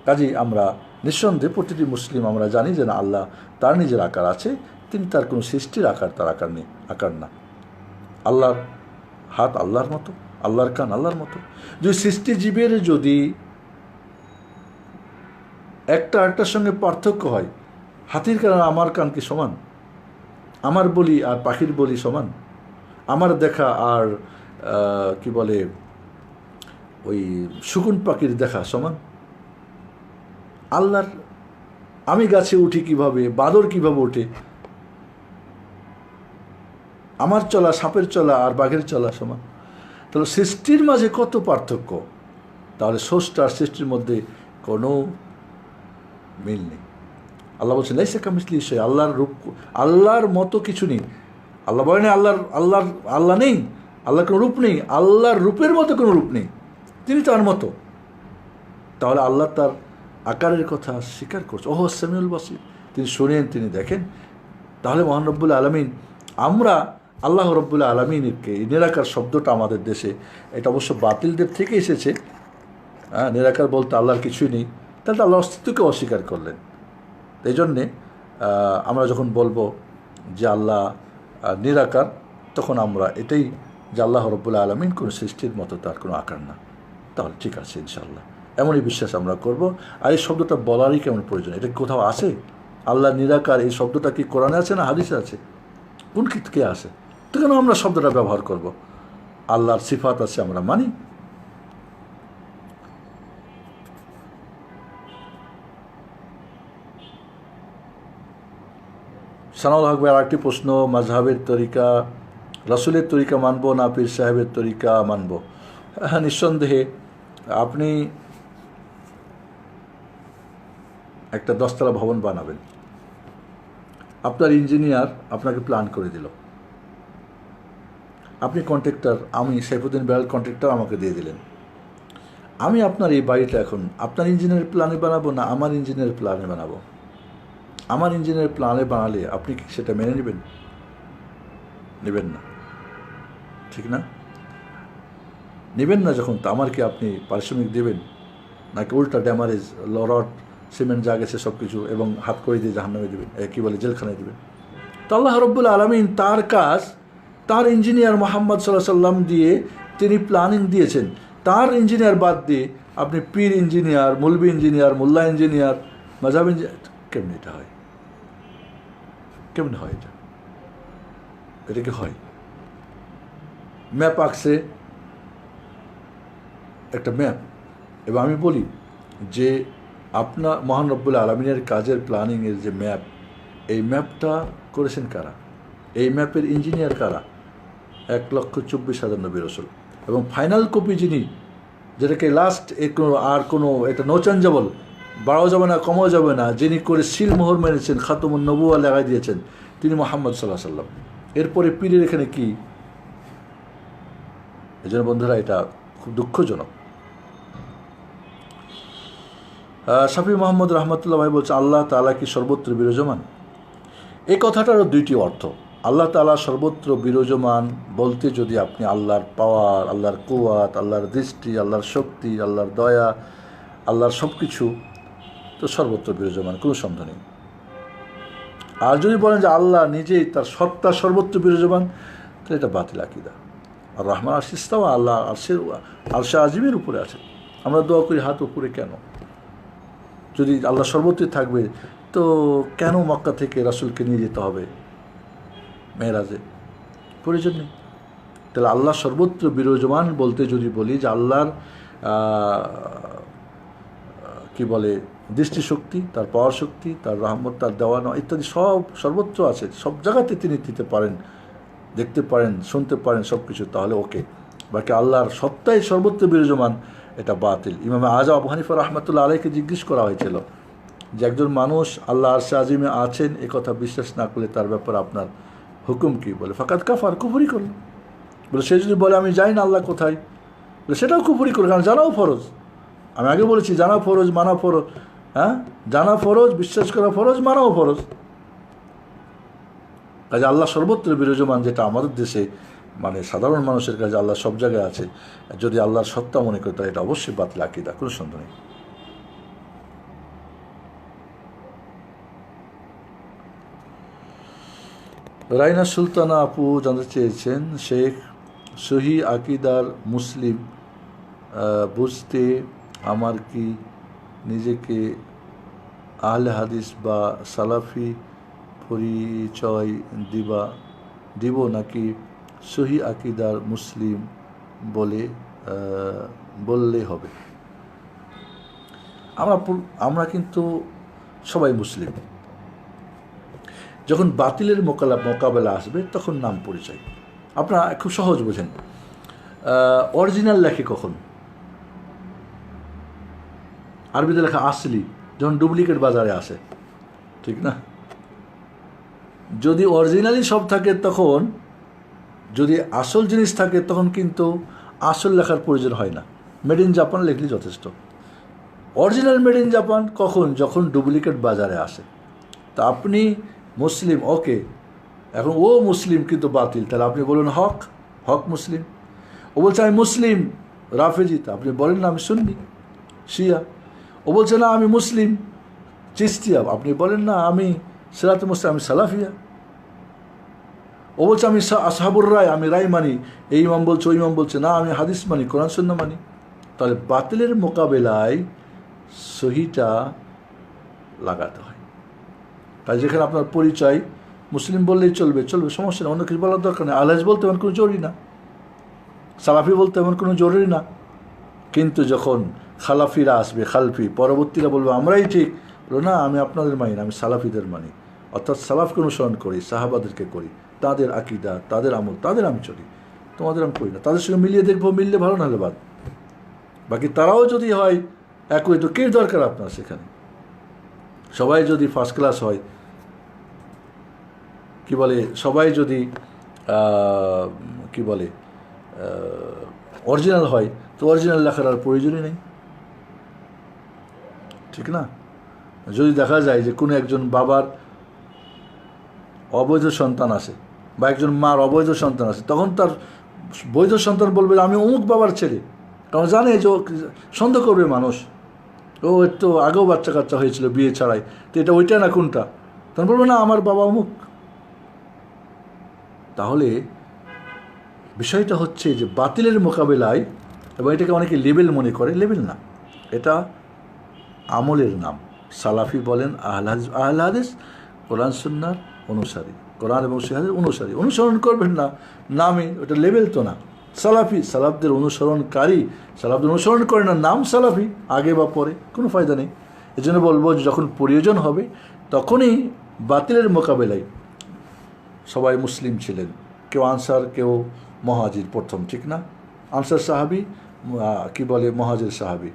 কাজেই আমরা নিঃসন্দেহে প্রতিটি মুসলিম আমরা জানি যে না, আল্লাহ তার নিজের আকার আছে, তিনি তার কোনো সৃষ্টির আকার তার আকার নেই, আকার না। আল্লাহর হাত আল্লাহর মতো, আল্লাহর কান আল্লাহর মতো। যদি সৃষ্টিজীবের যদি একটা আরেকটার সঙ্গে পার্থক্য হয়, হাতির কান আমার কান কি সমান? আমার বলি আর পাখির বলি সমান? আমার দেখা আর কি বলে ওই শকুন পাখির দেখা সমান? আল্লাহর, আমি গাছে উঠি কিভাবে, বাঁদর কিভাবে ওঠে, আমার চলা সাপের চলা আর বাঘের চলা সমান? তাহলে সৃষ্টির মাঝে কত পার্থক্য! তাহলে স্রষ্টা আর সৃষ্টির মধ্যে কোনো মিল নেই। আল্লাহ বলছেন লাইসা কামিসলি শাই, আল্লাহর মতো কিছু নেই। আল্লাহ বলেন আল্লাহ নেই, আল্লাহর কোনো রূপ নেই, আল্লাহর রূপের মতো কোনো রূপ নেই, তিনি তার মতো। তাহলে আল্লাহ তার আকারের কথা স্বীকার করছে, ওহ সামিউল বাসির, তিনি শোনেন, তিনি দেখেন। তাহলে মহান রব্বুল আলামিন, আমরা আল্লাহ রব্বুল আলামিনকে, নিরাকার শব্দটা আমাদের দেশে এটা অবশ্য বাতিলদের থেকে এসেছে। নিরাকার বলতে আল্লাহর কিছুই নেই, তাহলে আল্লাহর অস্তিত্বকে অস্বীকার করলেন। এই জন্যে আমরা যখন বলবো যে আল্লাহ নিরাকার, তখন আমরা এটাই যে আল্লাহ রব্বুল আলামিন কোনো সৃষ্টির মতো তার কোনো আকার না। তাহলে ঠিক আছে, ইনশাআল্লাহ এমনই বিশ্বাস আমরা করব। আর এই শব্দটা বলারই কেমন প্রয়োজন? এটা কোথাও আছে? আল্লাহ নিরাকার এই শব্দটা কি কোরআনে আছে না হাদিসে আছে? কোন কে আছে? তো কেন আমরা শব্দটা ব্যবহার করব? আল্লাহর সিফাত আছে, আমরা মানি। সানাউল হক ভাই আরেকটি প্রশ্ন, মাযহাবের তরিকা রাসূলের তরিকা মানব না পীর সাহেবের তরিকা মানব? হ্যাঁ, নিঃসন্দেহে আপনি একটা 10তলা ভবন বানাবেন, আপনার ইঞ্জিনিয়ার আপনাকে প্ল্যান করে দিল, আপনি কন্ট্রাক্টর, আমি সাইফুদ্দিন বেলাল কন্ট্রাক্টর আমাকে দিয়ে দিলেন। আমি আপনার এই বাড়িটা এখন আপনার ইঞ্জিনিয়ারের প্ল্যানে বানাবো না আমার ইঞ্জিনিয়ারের প্ল্যানে বানাবো? আমার ইঞ্জিনিয়ারের প্ল্যানে বানালে আপনি কি সেটা মেনে নেবেন? নেবেন না, ঠিক না? নেবেন না যখন, তো আমার কি আপনি পারিশ্রমিক দেবেন, নাকি উল্টা ড্যামারেজ রড সিমেন্ট যা গেছে সব কিছু এবং হাত করে দিয়ে জাহান্নামে দেবেন, কী বলে জেলখানায় দেবেন? তো আল্লাহ রব্বুল আলামিন তার কাজ তার ইঞ্জিনিয়ার মুহাম্মদ সাল্লাল্লাহু আলাইহি ওয়াসাল্লাম দিয়ে তিনি প্ল্যানিং দিয়েছেন। তার ইঞ্জিনিয়ার বাদ দিয়ে আপনি পীর ইঞ্জিনিয়ার, মৌলবি ইঞ্জিনিয়ার, মোল্লা ইঞ্জিনিয়ার, মাযহাব ইঞ্জিনিয়ার, কেমনি এটা হয়? কেমন হয় এটা? এটা কি হয়? ম্যাপ আঁকছে একটা ম্যাপ, এবং আমি বলি যে আপনার মহান রব্বুল আলামিনের কাজের প্ল্যানিংয়ের যে ম্যাপ, এই ম্যাপটা করেছেন কারা? এই ম্যাপের ইঞ্জিনিয়ার কারা? 1,24,000 নবী রাসূল। এবং ফাইনাল কপি যিনি, যেটাকে লাস্ট আর কোনো এটা নো চেঞ্জেবল, বাড়াও যাবে না কমাও যাবে না, যিনি করে সিল মোহর মেরেছেন, খাতমুন নবুয়া লাগাই দিয়েছেন, তিনি মুহাম্মদ সাল্লাল্লাহু আলাইহি ওয়াসাল্লাম। এরপরে পীরের এখানে কি? এই জন্য বন্ধুরা এটা খুব দুঃখজনক। শাফি মোহাম্মদ রহমতুল্লাহ ভাই বলছে, আল্লাহ তাআলা কি সর্বত্র বিরাজমান? এই কথাটারও দুইটি অর্থ। আল্লাহ তাআলা সর্বত্র বিরাজমান বলতে যদি আপনি আল্লাহর পাওয়ার, আল্লাহর কুওয়াত, আল্লাহর দৃষ্টি, আল্লাহর শক্তি, আল্লাহর দয়া, আল্লাহর সব কিছু, তো সর্বত্র বিরাজমান, কোনো সন্দেহ নেই। আর যদি বলেন যে আল্লাহ নিজেই তার সত্তা সর্বত্র বিরাজমান, তাহলে এটা বাতিল আকীদা। আর রহমান আরশে ইস্তাওয়া, আল্লাহ আরশে আজিমের উপরে আছে। আমরা দোয়া করি হাত উপরে কেন? যদি আল্লাহ সর্বত্রই থাকবে, তো কেন মক্কা থেকে রাসূলকে নিয়ে যেতে হবে মেরাজে? প্রয়োজন নেই। তাহলে আল্লাহ সর্বত্র বিরাজমান বলতে যদি বলি যে আল্লাহর কি বলে দৃষ্টিশক্তি, তার পাওয়ার শক্তি, তার রহমত, তার দেওয়ানো ইত্যাদি সব সর্বত্র আছে, সব জায়গাতে তিনি দিতে পারেন, দেখতে পারেন, শুনতে পারেন সব কিছু, তাহলে ওকে। বাকি আল্লাহর সত্তাই সর্বত্র বিরাজমান, এটা বাতিল। ইমাম আযম আবু হানিফা রাহমাতুল্লাহ আলাইহিকে জিজ্ঞেস করা হয়েছিল যে একজন মানুষ আল্লাহ আরশে আজিমে আছেন এ কথা বিশ্বাস না করলে তার ব্যাপারে আপনার হুকুম কি? বলে ফাকাদ কাফার, কুফরি করল। বলে সে যদি বলে আমি জানি না আল্লাহ কোথায়, বলে সেটাও কুফরি করল, কারণ জানাও ফরজ। আমি আগে বলেছি জানা ফরজ, মানা ফরজ। হ্যাঁ, জানা ফরজ, বিশ্বাস করা ফরজ, মানাও ফরজ। কাজে আল্লাহ সর্বত্র বিরাজমান, যেটা আমাদের দেশে মানে সাধারণ মানুষের কাছে আল্লাহ সব জায়গায় আছে, যদি আল্লাহর সত্তা মনে করে তাহলে এটা অবশ্যই বাতিল আকীদা, কোনো সন্দেহ নেই। রাইনা সুলতানা আপু জানতে চেয়েছেন, শেখ সহি আকীদার মুসলিম বুঝতে আমার কি নিজেকে আহলে হাদিস বা সালাফি পরিচয় দিব নাকি সহি আকীদার মুসলিম বললে হবে? আমরা কিন্তু সবাই মুসলিম। যখন বাতিলের মোকাবেলা আসবে তখন নাম পরিচয়। আপনারা খুব সহজ বোঝেন, অরিজিনাল লেখে কখন? আরবিতে লেখা আসলি, যখন ডুপ্লিকেট বাজারে আসে, ঠিক না? যদি অরিজিনালি সব থাকে তখন, যদি আসল জিনিস থাকে তখন কিন্তু আসল লেখার প্রয়োজন হয় না, মেড ইন জাপান লেখলে যথেষ্ট। অরিজিনাল মেড ইন জাপান কখন? যখন ডুপ্লিকেট বাজারে আসে। তা আপনি মুসলিম, ওকে, এখন ও মুসলিম কিন্তু বাতিল, তাহলে আপনি বলুন হক মুসলিম। ও বলছে আমি মুসলিম রাফেজি, তা আপনি বলেন না আমি সুন্নি শিয়া। ও বলছে না আমি মুসলিম চিস্তিয়া, আপনি বলেন না আমি সিরাতে মুসলিম, আমি সালাফিয়া। ও বলছে আমি আসহাবুর রায়, আমি রায় মানি, এই ইমাম বলছে ওই ইমাম বলছে, না আমি হাদিস মানি, কোরআন সুন্নাহ মানি। তাহলে বাতিলের মোকাবেলায় সহিটা লাগাতে হয়। তাই যেখানে আপনার পরিচয় মুসলিম বললেই চলবে, সমস্যা নেই, অন্য কিছু বলার দরকার নেই। আলহাজ বলতে এমন কোনো জরুরি না, সালাফি বলতে এমন কোনো জরুরি না। কিন্তু যখন খালাফিরা আসবে, খালফি পরবর্তীরা বলবে আমরাই ঠিক, বলো না আমি আপনাদের মানি না, আমি সালাফিদের মানি, অর্থাৎ সালাফকে অনুসরণ করি, সাহাবাদেরকে করি, তাদের আকিদা, তাদের আমল, তাদের আমি চলি, তোমাদের আমি করি না। তাদের সঙ্গে মিলিয়ে দেখবো, মিললে ভালো, নাহলে বাদ। বাকি তারাও যদি হয় একই, তো কে দরকার আপনার সেখানে? সবাই যদি ফার্স্ট ক্লাস হয়, কি বলে, সবাই যদি কি বলে অরিজিনাল হয়, তো অরিজিনাল লেখার আর প্রয়োজনই নেই, ঠিক না? যদি দেখা যায় যে কোনো একজন বাবার অবৈধ সন্তান আছে বা একজন মার অবৈধ সন্তান আছে, তখন তার বৈধ সন্তান বলবে আমি অমুক বাবার ছেলে, কারণ জানে যে সন্দেহ করবে মানুষ, ও একটু আগেও বাচ্চা কাচ্চা হয়েছিল বিয়ে ছাড়াই, তো এটা ওইটা না কোনটা, তখন বলবে না আমার বাবা অমুক। তাহলে বিষয়টা হচ্ছে যে বাতিলের মোকাবেলায়, এবং এটাকে অনেকে লেবেল মনে করে, লেবেল না, এটা আমলের নাম। সালাফি বলেন আহলে হাদিস, কোরআন সুন্নাহর অনুসারী, কোরআন এবং হাদিসের অনুসারী। অনুসরণ করবেন না নামে, ওটা লেবেল তো না। সালাফি, সালাফদের অনুসরণকারী, সালাফদের অনুসরণ করে না, নাম সালাফি, আগে বা পরে কোনো ফায়দা নেই। এই জন্য বলবো যখন প্রয়োজন হবে তখনই বাতিলের মোকাবেলায় সবাই মুসলিম ছিলেন, কেউ আনসার, কেউ মহাজির, প্রথম, ঠিক না? আনসার সাহাবি, কি বলে মহাজির সাহাবি,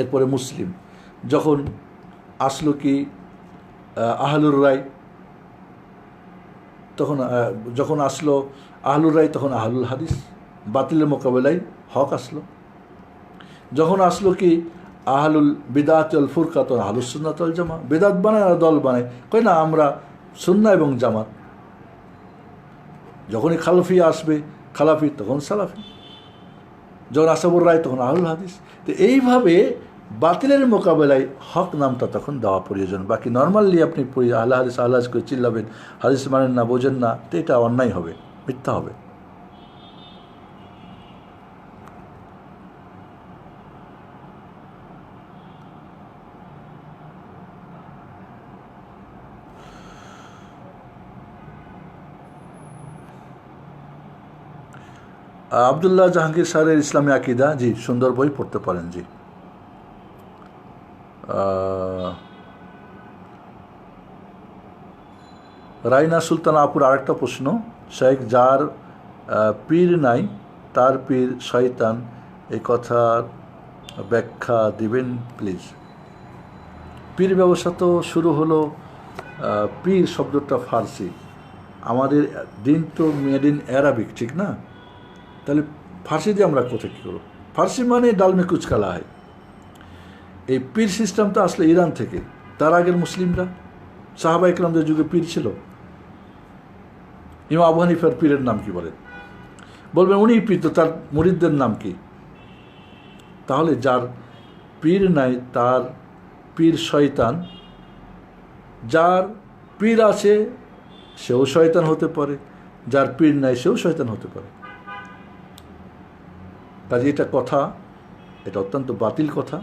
এরপরে মুসলিম। যখন আসলো কি আহলুর রায়, তখন যখন আসলো আহলুর রায়, তখন আহলুল হাদিস, বাতিলের মোকাবেলায় হক আসলো। যখন আসলো কি আহলুল বিদাত ওয়াল ফুরকা, তখন আহলুস সুন্নাত ওয়াল জামাত। বেদাত বানায় আর দল বানায়, কই না আমরা সুন্নাহ এবং জামাত। যখনই খালফি আসবে খালাফি, তখন সালাফি। যখন আসাবুর রায়, তখন আহলুল হাদিস। তো এইভাবে বাতিলের মোকাবেলায় হক নামটা তখন দেওয়া প্রয়োজন। বাকি নর্মালি আপনি আহলে হাদিস আহলে হাদিস করে চিল্লাবেন, হাদিস মানেন না, বোঝেন না, তো এটা অন্যায় হবে, মিথ্যা হবে। আবদুল্লাহ জাহাঙ্গীর স্যারের ইসলামী আকিদা, জি, সুন্দর বই, পড়তে পারেন। জি, রাইনা সুলতানা আপুর আরেকটা প্রশ্ন, শেখ, যার পীর নাই তার পীর শয়তান, এই কথার ব্যাখ্যা দিবেন প্লিজ। পীর ব্যবসা তো শুরু হলো, পীর শব্দটা ফার্সি, আমাদের দিন তো মেড ইন অ্যারাবিক, ঠিক না? তাহলে ফার্সি দিয়ে আমরা কোথায় কী করবো? ফার্সি মানে ডালমে কুচকালা হয়। এই পীর সিস্টেমটা আসলে ইরান থেকে। তার আগের মুসলিমরা, সাহাবা ইকরামদের যুগে পীর ছিল। ইমাম আবু হানিফার পীরের নাম কি বলেন? বলবেন উনিই পীর, তো তার মুরিদদের নাম কি? তাহলে যার পীর নাই তার পীর শয়তান, যার পীর আছে সেও শয়তান হতে পারে, যার পীর নাই সেও শয়তান হতে পারে। কাজে এটা কথা, এটা অত্যন্ত বাতিল কথা।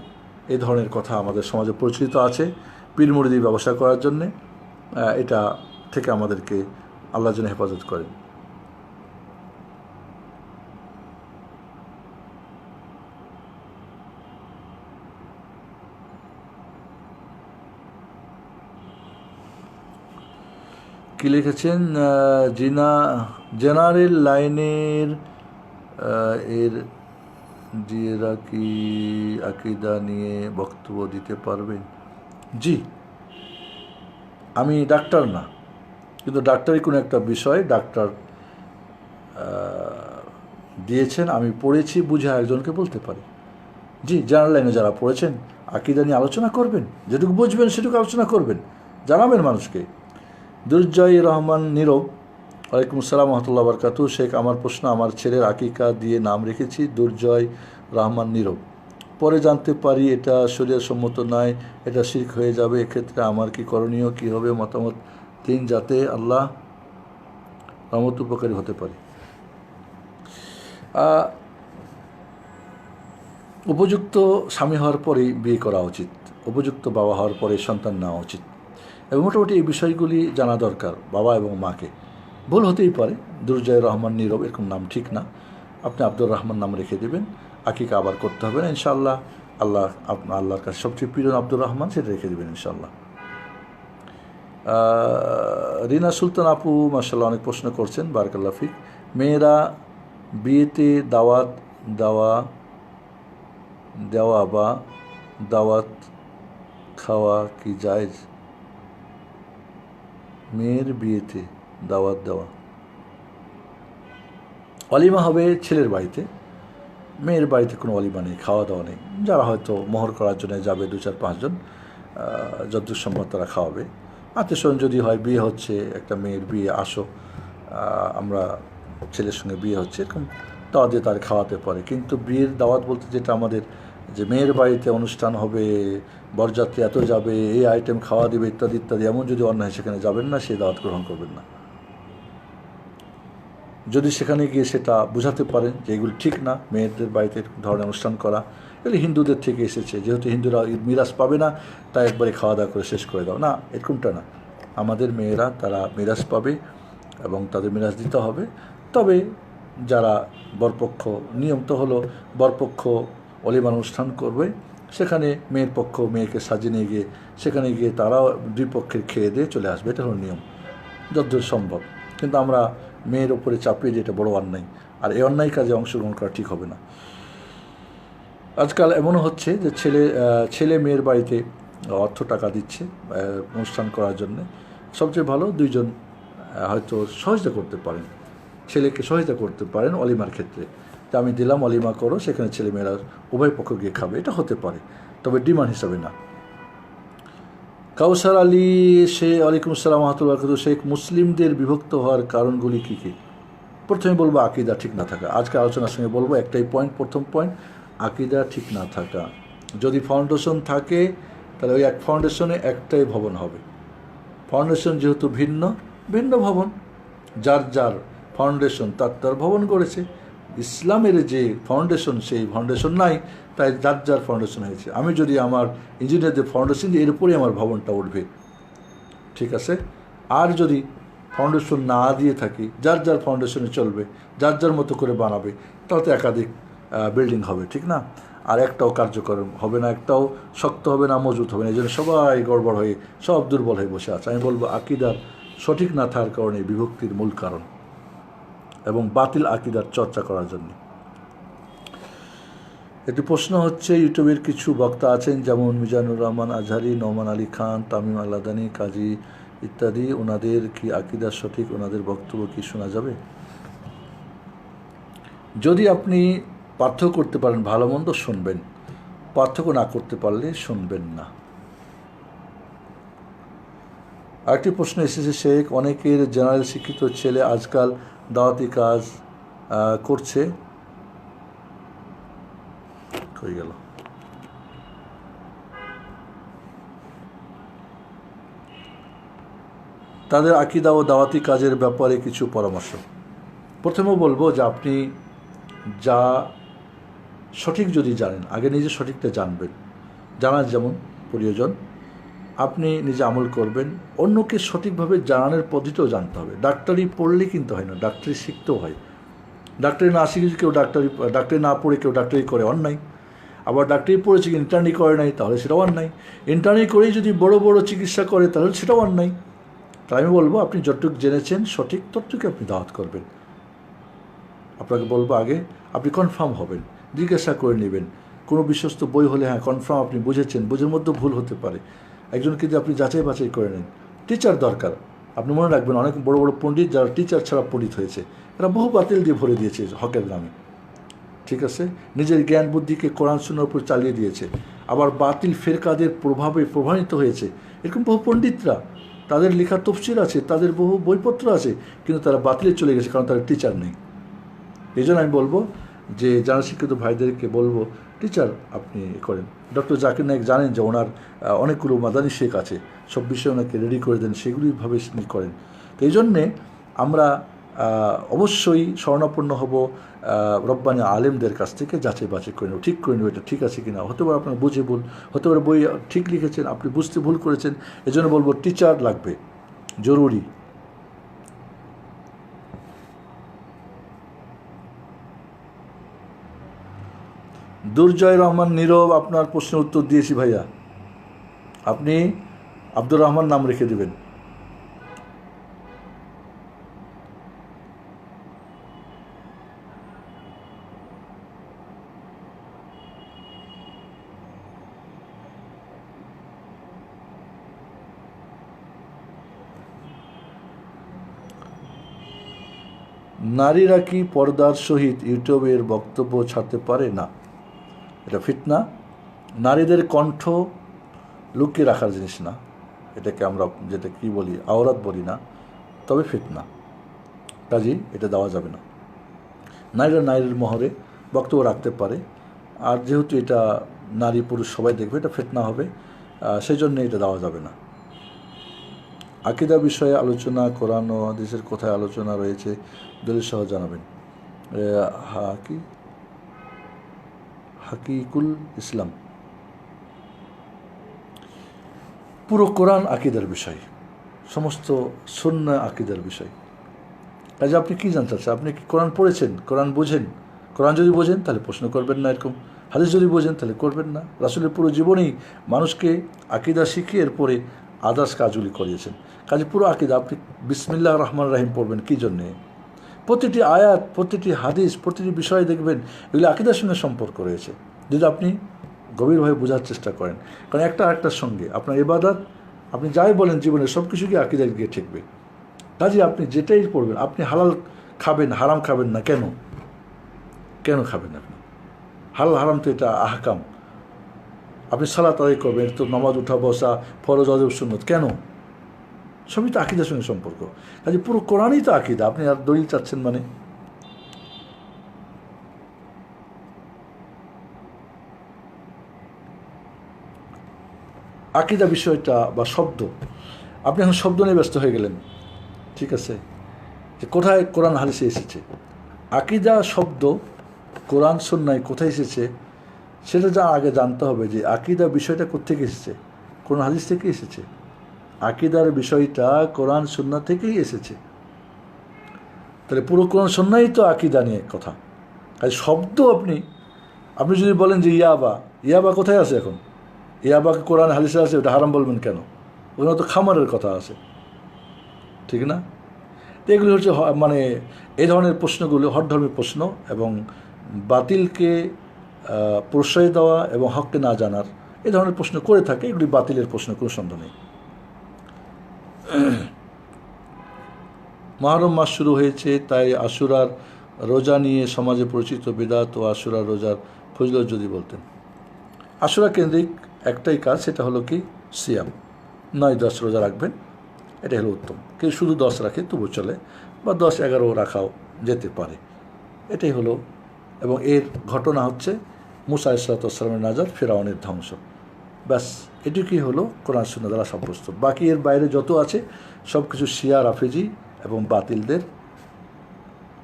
এই ধরনের কথা আমাদের সমাজে প্রচলিত আছে পীর মুরিদি ব্যবসা করার জন্যে। এটা থেকে আমাদেরকে আল্লাহ যেন হেফাজত করেন। কি লিখেছেন? জেনারেল লাইনের এর জিয়েরা কি আকিদা নিয়ে বক্তব্য দিতে পারবেন? জি, আমি ডাক্তার না, কিন্তু ডাক্তারি কোনো একটা বিষয় ডাক্তার দিয়েছেন, আমি পড়েছি, বুঝে একজনকে বলতে পারি। জি, জেনারেল লাইনে যারা পড়েছেন আকিদা নিয়ে আলোচনা করবেন, যেটুকু বুঝবেন সেটুকু আলোচনা করবেন, জানাবেন মানুষকে। দুর্জয় রহমান নীরব, ওয়ালাইকুম আসসালাম রহমতুল্লাহ বরকাতু। শেখ, আমার প্রশ্ন, আমার ছেলের আকিকা দিয়ে নাম রেখেছি দুর্জয় রহমান নীরব, পরে জানতে পারি এটা শরীয়ত সম্মত নয়, এটা শিরক হয়ে যাবে, এক্ষেত্রে আমার কি করণীয়, কী হবে, মতামত দিন যাতে আল্লাহ রহমত উপকারী হতে পারে। উপযুক্ত স্বামী হওয়ার পরেই বিয়ে করা উচিত, উপযুক্ত বাবা হওয়ার পরে সন্তান নেওয়া উচিত, এবং মোটামুটি এই বিষয়গুলি জানা দরকার বাবা এবং মাকে। ভুল হতেই পারে, দুর্জয় রহমান নীরব এরকম নাম ঠিক না, আপনি আব্দুর রহমান নাম রেখে দেবেন, আকিকা আবার করতে হবে না ইনশাআল্লাহ। আল্লাহর কাছে সবচেয়ে প্রিয় আব্দুর রহমান, সেটা রেখে দেবেন ইনশাআল্লাহ। রিনা সুলতান আপু মাশাআল্লাহ অনেক প্রশ্ন করছেন, বারাকাল্লাহ ফিক। মেয়েরা বিয়েতে দাওয়াত দেওয়া বা দাওয়াত খাওয়া কি জায়েজ? মেয়ের বিয়েতে দাওয়াত দেওয়া, অলিমা হবে ছেলের বাড়িতে, মেয়ের বাড়িতে কোনো অলিমা নেই, খাওয়া দাওয়া নেই। যারা হয়তো মোহর করার জন্য যাবে 2-4-5 জন, যতদূর সম্ভব তারা খাওয়াবে। আত্মীয়স্বজন যদি হয়, বিয়ে হচ্ছে, একটা মেয়ের বিয়ে, আসো আমরা ছেলের সঙ্গে বিয়ে হচ্ছে, এরকম দাওয়াত দিয়ে তার খাওয়াতে পারে। কিন্তু বিয়ের দাওয়াত বলতে যেটা আমাদের, যে মেয়ের বাড়িতে অনুষ্ঠান হবে, বরযাত্রী এত যাবে, এই আইটেম খাওয়া দেবে ইত্যাদি ইত্যাদি, এমন যদি অন্যায় সেখানে যাবেন না, সেই দাওয়াত গ্রহণ করবেন না। যদি সেখানে গিয়ে সেটা বোঝাতে পারেন যে এগুলো ঠিক না, মেয়েদের বাড়িতে ধরনের অনুষ্ঠান করা, এগুলি হিন্দুদের থেকে এসেছে, যেহেতু হিন্দুরা মিরাজ পাবে না তাই একবারে খাওয়া দাওয়া করে শেষ করে দাও, না, এরকমটা না। আমাদের মেয়েরা তারা মিরাজ পাবে এবং তাদের মিরাজ দিতে হবে। তবে যারা বরপক্ষ, নিয়ম তো হলো বরপক্ষ অলিমা অনুষ্ঠান করবে, সেখানে মেয়ের পক্ষ মেয়েকে সাজিয়ে নিয়ে গিয়ে সেখানে গিয়ে তারাও দুই পক্ষের খেয়ে দিয়ে চলে আসবে, এটা হলো নিয়ম যতদূর সম্ভব। কিন্তু আমরা মেয়ের ওপরে চাপিয়ে দিয়ে, এটা বড় অন্যায়, আর এই অন্যায় কাজে অংশগ্রহণ করা ঠিক হবে না। আজকাল এমনও হচ্ছে যে ছেলে মেয়ের বাড়িতে অর্থ টাকা দিচ্ছে অনুষ্ঠান করার জন্যে। সবচেয়ে ভালো দুইজন হয়তো সহযোগিতা করতে পারেন, ছেলেকে সহযোগিতা করতে পারেন অলিমার ক্ষেত্রে, যে আমি দিলাম অলিমা করো, সেখানে ছেলেমেয়েরা উভয় পক্ষ গিয়ে খাবে, এটা হতে পারে, তবে ডিমান্ড হিসাবে না। কাউসার আলী ওয়ালাইকুম আসসালাম রহমতুল্লাহ বরকাতুহু। শেখ, মুসলিমদের বিভক্ত হওয়ার কারণগুলি কী কী? প্রথমে বলবো আকিদা ঠিক না থাকা। আজকে আলোচনার সঙ্গে বলবো একটাই পয়েন্ট, প্রথম পয়েন্ট, আকিদা ঠিক না থাকা। যদি ফাউন্ডেশন থাকে তাহলে ওই এক ফাউন্ডেশনে একটাই ভবন হবে। ফাউন্ডেশন যেহেতু ভিন্ন ভিন্ন ভবন, যার যার ফাউন্ডেশন তার ভবন গড়েছে। ইসলামের যে ফাউন্ডেশন, সেই ফাউন্ডেশন নাই, তাই যার যার ফাউন্ডেশন হয়েছে। আমি যদি আমার ইঞ্জিনিয়ারদের ফাউন্ডেশন দিই, এর উপরেই আমার ভবনটা উঠবে, ঠিক আছে। আর যদি ফাউন্ডেশন না দিয়ে থাকি, যার যার ফাউন্ডেশনে চলবে, যার যার মতো করে বানাবে, তাহলে তো একাধিক বিল্ডিং হবে, ঠিক না? আর একটাও কার্যকর হবে না, একটাও শক্ত হবে না, মজবুত হবে না। এই জন্য সবাই গড়বড় হয়ে, সব দুর্বল হয়ে বসে আছে। আমি বলবো আকিদার সঠিক না থাকার কারণে বিভক্তির মূল কারণ, এবং বাতিল আকিদার চর্চা করার জন্য। একটি প্রশ্ন হচ্ছে, ইউটিউবের কিছু বক্তা আছেন যেমন মিজানুর রহমান আজহারি, নোমান আলী খান, তামিম আল্লাদানি, কাজী ইত্যাদি, ওনাদের কি আকিদা সঠিক? ওনাদের বক্তব্য কি শোনা যাবে? যদি আপনি পার্থক্য করতে পারেন, ভালো মন্দ শুনবেন, পার্থক্য না করতে পারলে শুনবেন না। আরেকটি প্রশ্ন এসেছে, শেখ, অনেকের জেনারেল শিক্ষিত ছেলে আজকাল দাওয়াতি কাজ করছে, হয়ে গেল। তাদের আকিদা ও দাওয়াতি কাজের ব্যাপারে কিছু পরামর্শ। প্রথমে বলবো যে আপনি যা সঠিক যদি জানেন, আগে নিজে সঠিকটা জানবেন, জানার যেমন প্রয়োজন, আপনি নিজে আমল করবেন। অন্যকে সঠিকভাবে জানানোর পদ্ধতিও জানতে হবে। ডাক্তারি পড়লে কিন্তু হয় না, ডাক্তারি শিখতেও হয়। ডাক্তারি না শিখে কেউ ডাক্তারি না পড়ে কেউ ডাক্তারি করে, অন্যায়। আবার ডাক্তারি পড়েছে ইন্টার্নি করে নাই, তাহলে সেটাও অন্যায়। ইন্টার্নি করেই যদি বড় বড় চিকিৎসা করে, তাহলে সেটাও অন্যায়। তাই আমি বলবো আপনি যতটুকু জেনেছেন সঠিক, ততটুকু আপনি দাওয়াত করবেন। আপনাকে বলবো আগে আপনি কনফার্ম হবেন, জিজ্ঞাসা করে নেবেন। কোনো বিশ্বস্ত বই হলে হ্যাঁ কনফার্ম আপনি বুঝেছেন, বুঝের মধ্যে ভুল হতে পারে, একজনকে যদি আপনি যাচাই বাছাই করে নেন। টিচার দরকার। আপনি মনে রাখবেন, অনেক বড় বড় পণ্ডিত যারা টিচার ছাড়া পণ্ডিত হয়েছে, এরা বহু বাতিল দিয়ে ভরে দিয়েছে হকের নামে, ঠিক আছে। নিজের জ্ঞান বুদ্ধিকে কোরআন সুন্নাহর উপর চালিয়ে দিয়েছে, আবার বাতিল ফেরকাদের প্রভাবে প্রভাবিত হয়েছে। এরকম বহু পণ্ডিতরা, তাদের লেখা তফসির আছে, তাদের বহু বইপত্র আছে, কিন্তু তারা বাতিলে চলে গেছে, কারণ তাদের টিচার নেই। এই জন্য আমি বলবো যে যারা শিক্ষিত ভাইদেরকে বলবো, টিচার আপনি করেন। ডক্টর জাকির নায়েক জানেন যে ওনার অনেকগুলো মাদানী শেখ আছে, সব বিষয়ে ওনাকে রেডি করে দেন, সেগুলিভাবে তিনি করেন। তো এই জন্যে আমরা অবশ্যই শরণাপন্ন হব রব্বানি আলেমদের কাছ থেকে, যাচাই বাছাই করে নেব, ঠিক করে নেব এটা ঠিক আছে কিনা। হতে পারে আপনার বুঝে ভুল, হতে পারে বই ঠিক লিখেছেন, আপনি বুঝতে ভুল করেছেন। এজন্য বলবো টিচার লাগবে, জরুরি। দুর্জয় রহমান নীরব, আপনার প্রশ্নের উত্তর দিয়েছি ভাইয়া। আপনি আব্দুর রহমান নাম রেখে দেবেন, নারীরা কি পর্দার সহিত ইউটিউবের বক্তব্য ছাড়তে পারে? না, এটা ফিতনা। নারীদের কণ্ঠ লুকিয়ে রাখার জিনিস না, এটাকে আমরা যেটা কি বলি আওরাত বলি না, তবে ফিতনা, কাজেই এটা দেওয়া যাবে না। নারীরা নারীর মহরে বক্তব্য রাখতে পারে, আর যেহেতু এটা নারী পুরুষ সবাই দেখবে, এটা ফিতনা হবে, সেই জন্য এটা দেওয়া যাবে না। আকীদা বিষয়ে আলোচনা কোরআন ও হাদিসের কোথায় আলোচনা রয়েছে দলিল সহ জানাবেন। হাকিকুল ইসলাম। পুরো কোরআন আকীদার বিষয়, সমস্ত সুন্নাহ আকীদার বিষয়। কাজে আপনি কী জানতে চাচ্ছেন? আপনি কি কোরআন পড়েছেন? কোরআন বোঝেন? কোরআন যদি বোঝেন তাহলে প্রশ্ন করবেন না এরকম, হাদিস যদি বোঝেন তাহলে করবেন না। রাসূলের পুরো জীবনেই মানুষকে আকীদা শিখিয়ে এরপরে আদার্স কাজগুলি করিয়েছেন। কাজে পুরো আকীদা আপনি বিসমিল্লাহ রহমান রাহিম পড়বেন কী জন্যে? প্রতিটি আয়াত, প্রতিটি হাদিস, প্রতিটি বিষয় দেখবেন এগুলি আকীদার সঙ্গে সম্পর্ক রয়েছে, যদি আপনি গভীরভাবে বোঝার চেষ্টা করেন। কারণ একটা আরেকটার সঙ্গে আপনার ইবাদত, আপনি যাই বলেন জীবনে সব কিছুকে আকীদায় গিয়ে ঠেকবে। কাজে আপনি যেটাই পড়বেন, আপনি হালাল খাবেন, হারাম খাবেন না, কেন কেন খাবেন আপনি? হালাল হারাম তো এটা আহকাম। আপনি সালাত আদায় করবেন, তো নামাজ উঠা বসা, ফরজ ওয়াজিব সুন্নত, কেন? সবই তো আকীদার সঙ্গে সম্পর্ক। কাজে পুরো কোরআনই তো আকীদা, আপনি আর দলিল চাচ্ছেন মানে? আকীদা বিষয়টা বা শব্দ, আপনি এখন শব্দ নিয়ে ব্যস্ত হয়ে গেলেন, ঠিক আছে, যে কোথায় কোরআন হাদিসে এসেছে। আকীদা শব্দ কোরআন সুন্নাহয় কোথায় এসেছে সেটা যা আগে জানতে হবে, যে আকীদা বিষয়টা কোত্থেকে এসেছে, কোরআন হাদিস থেকে এসেছে। আকীদার বিষয়টা কোরআন সুন্নাহ থেকেই এসেছে। তাহলে পুরো কোরআন সুন্নাহই তো আকীদা নিয়ে কথা। কাজে শব্দ আপনি আপনি যদি বলেন যে ইয়াবা কোথায় আছে এখন? ইয়াবাকে কোরআন হাদিসে আছে, ওটা হারাম বলবেন কেন? ওখানে তো খামারের কথা আছে, ঠিক না? তো এগুলি হচ্ছে মানে এই ধরনের প্রশ্নগুলো হঠধর্মী প্রশ্ন, এবং বাতিলকে প্রশ্রয় দেওয়া এবং হককে না জানার এই ধরনের প্রশ্ন করে থাকে। এগুলি বাতিলের প্রশ্ন, কোনো সন্দেহ নেই। মুহররম মাস শুরু হয়েছে, তাই আশুরার রোজা নিয়ে সমাজে পরিচিত বিদআত ও আশুরার রোজার ফজিলত যদি বলতেন। আশুরা কেন্দ্রিক একটাই কাজ, সেটা হলো কি সিয়াম, 9-10 রোজা রাখবেন, এটা হলো উত্তম। কেউ শুধু 10 রাখে তবু চলে, বা 10-11 রাখাও যেতে পারে, এটাই হলো। এবং এর ঘটনা হচ্ছে মুসা আলাইহিসসালামের নাজাত, ফিরআউনের ধ্বংস, ব্যাস এটুকুই হলো কোরআন সুন্নাহ দ্বারা সাব্যস্ত। বাকি এর বাইরে যত আছে সব কিছু শিয়া, রাফেজি এবং বাতিলদের,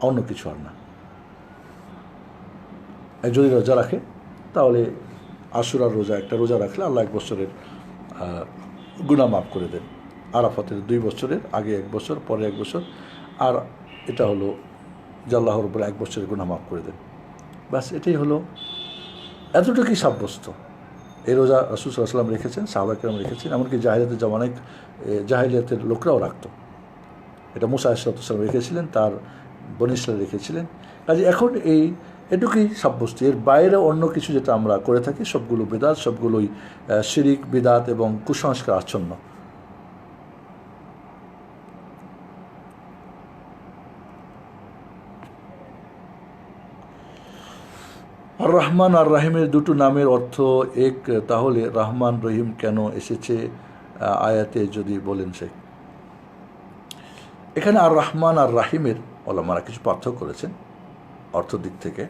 অন্য কিছু আর না। যদি রোজা রাখে তাহলে আশুরার রোজা, একটা রোজা রাখলে আল্লাহ 1 বছরের গুনাহ মাফ করে দেন। আরাফাতের 2 বছরের, আগে 1 বছর, পরে 1 বছর, আর এটা হলো যে আল্লাহর উপরে 1 বছরের গুনাহ মাফ করে দেন, ব্যাস এটাই হলো, এতটুকুই সাব্যস্ত। এই রোজা রাসূল সাল্লাল্লাহু আলাইহি ওয়াসাল্লাম রেখেছেন, সাহাবায়ে কেরাম রেখেছেন, এমনকি জাহেলিয়াতের জামানায় জাহেলিয়াতের লোকরাও রাখত। এটা মুসা আলাইহিস সালাম রেখেছিলেন, তার বনী ইসরাঈল রেখেছিলেন। কাজে এখন এটুকুই সাব্যস্ত। এর বাইরে অন্য কিছু যেটা আমরা করে থাকি সবগুলো বিদআত, সবগুলোই শিরিক, বিদআত এবং কুসংস্কার আচ্ছন্ন। আর রহমান আর রাহিমের দুটো নামের অর্থ এক, তাহলে রহমান রহিম কেন এসেছে আয়াতে যদি বলেন। সে এখানে আর রহমান আর রাহিমের ওলামারা কিছু পার্থক্য করেছেন অর্থ দিক থেকে।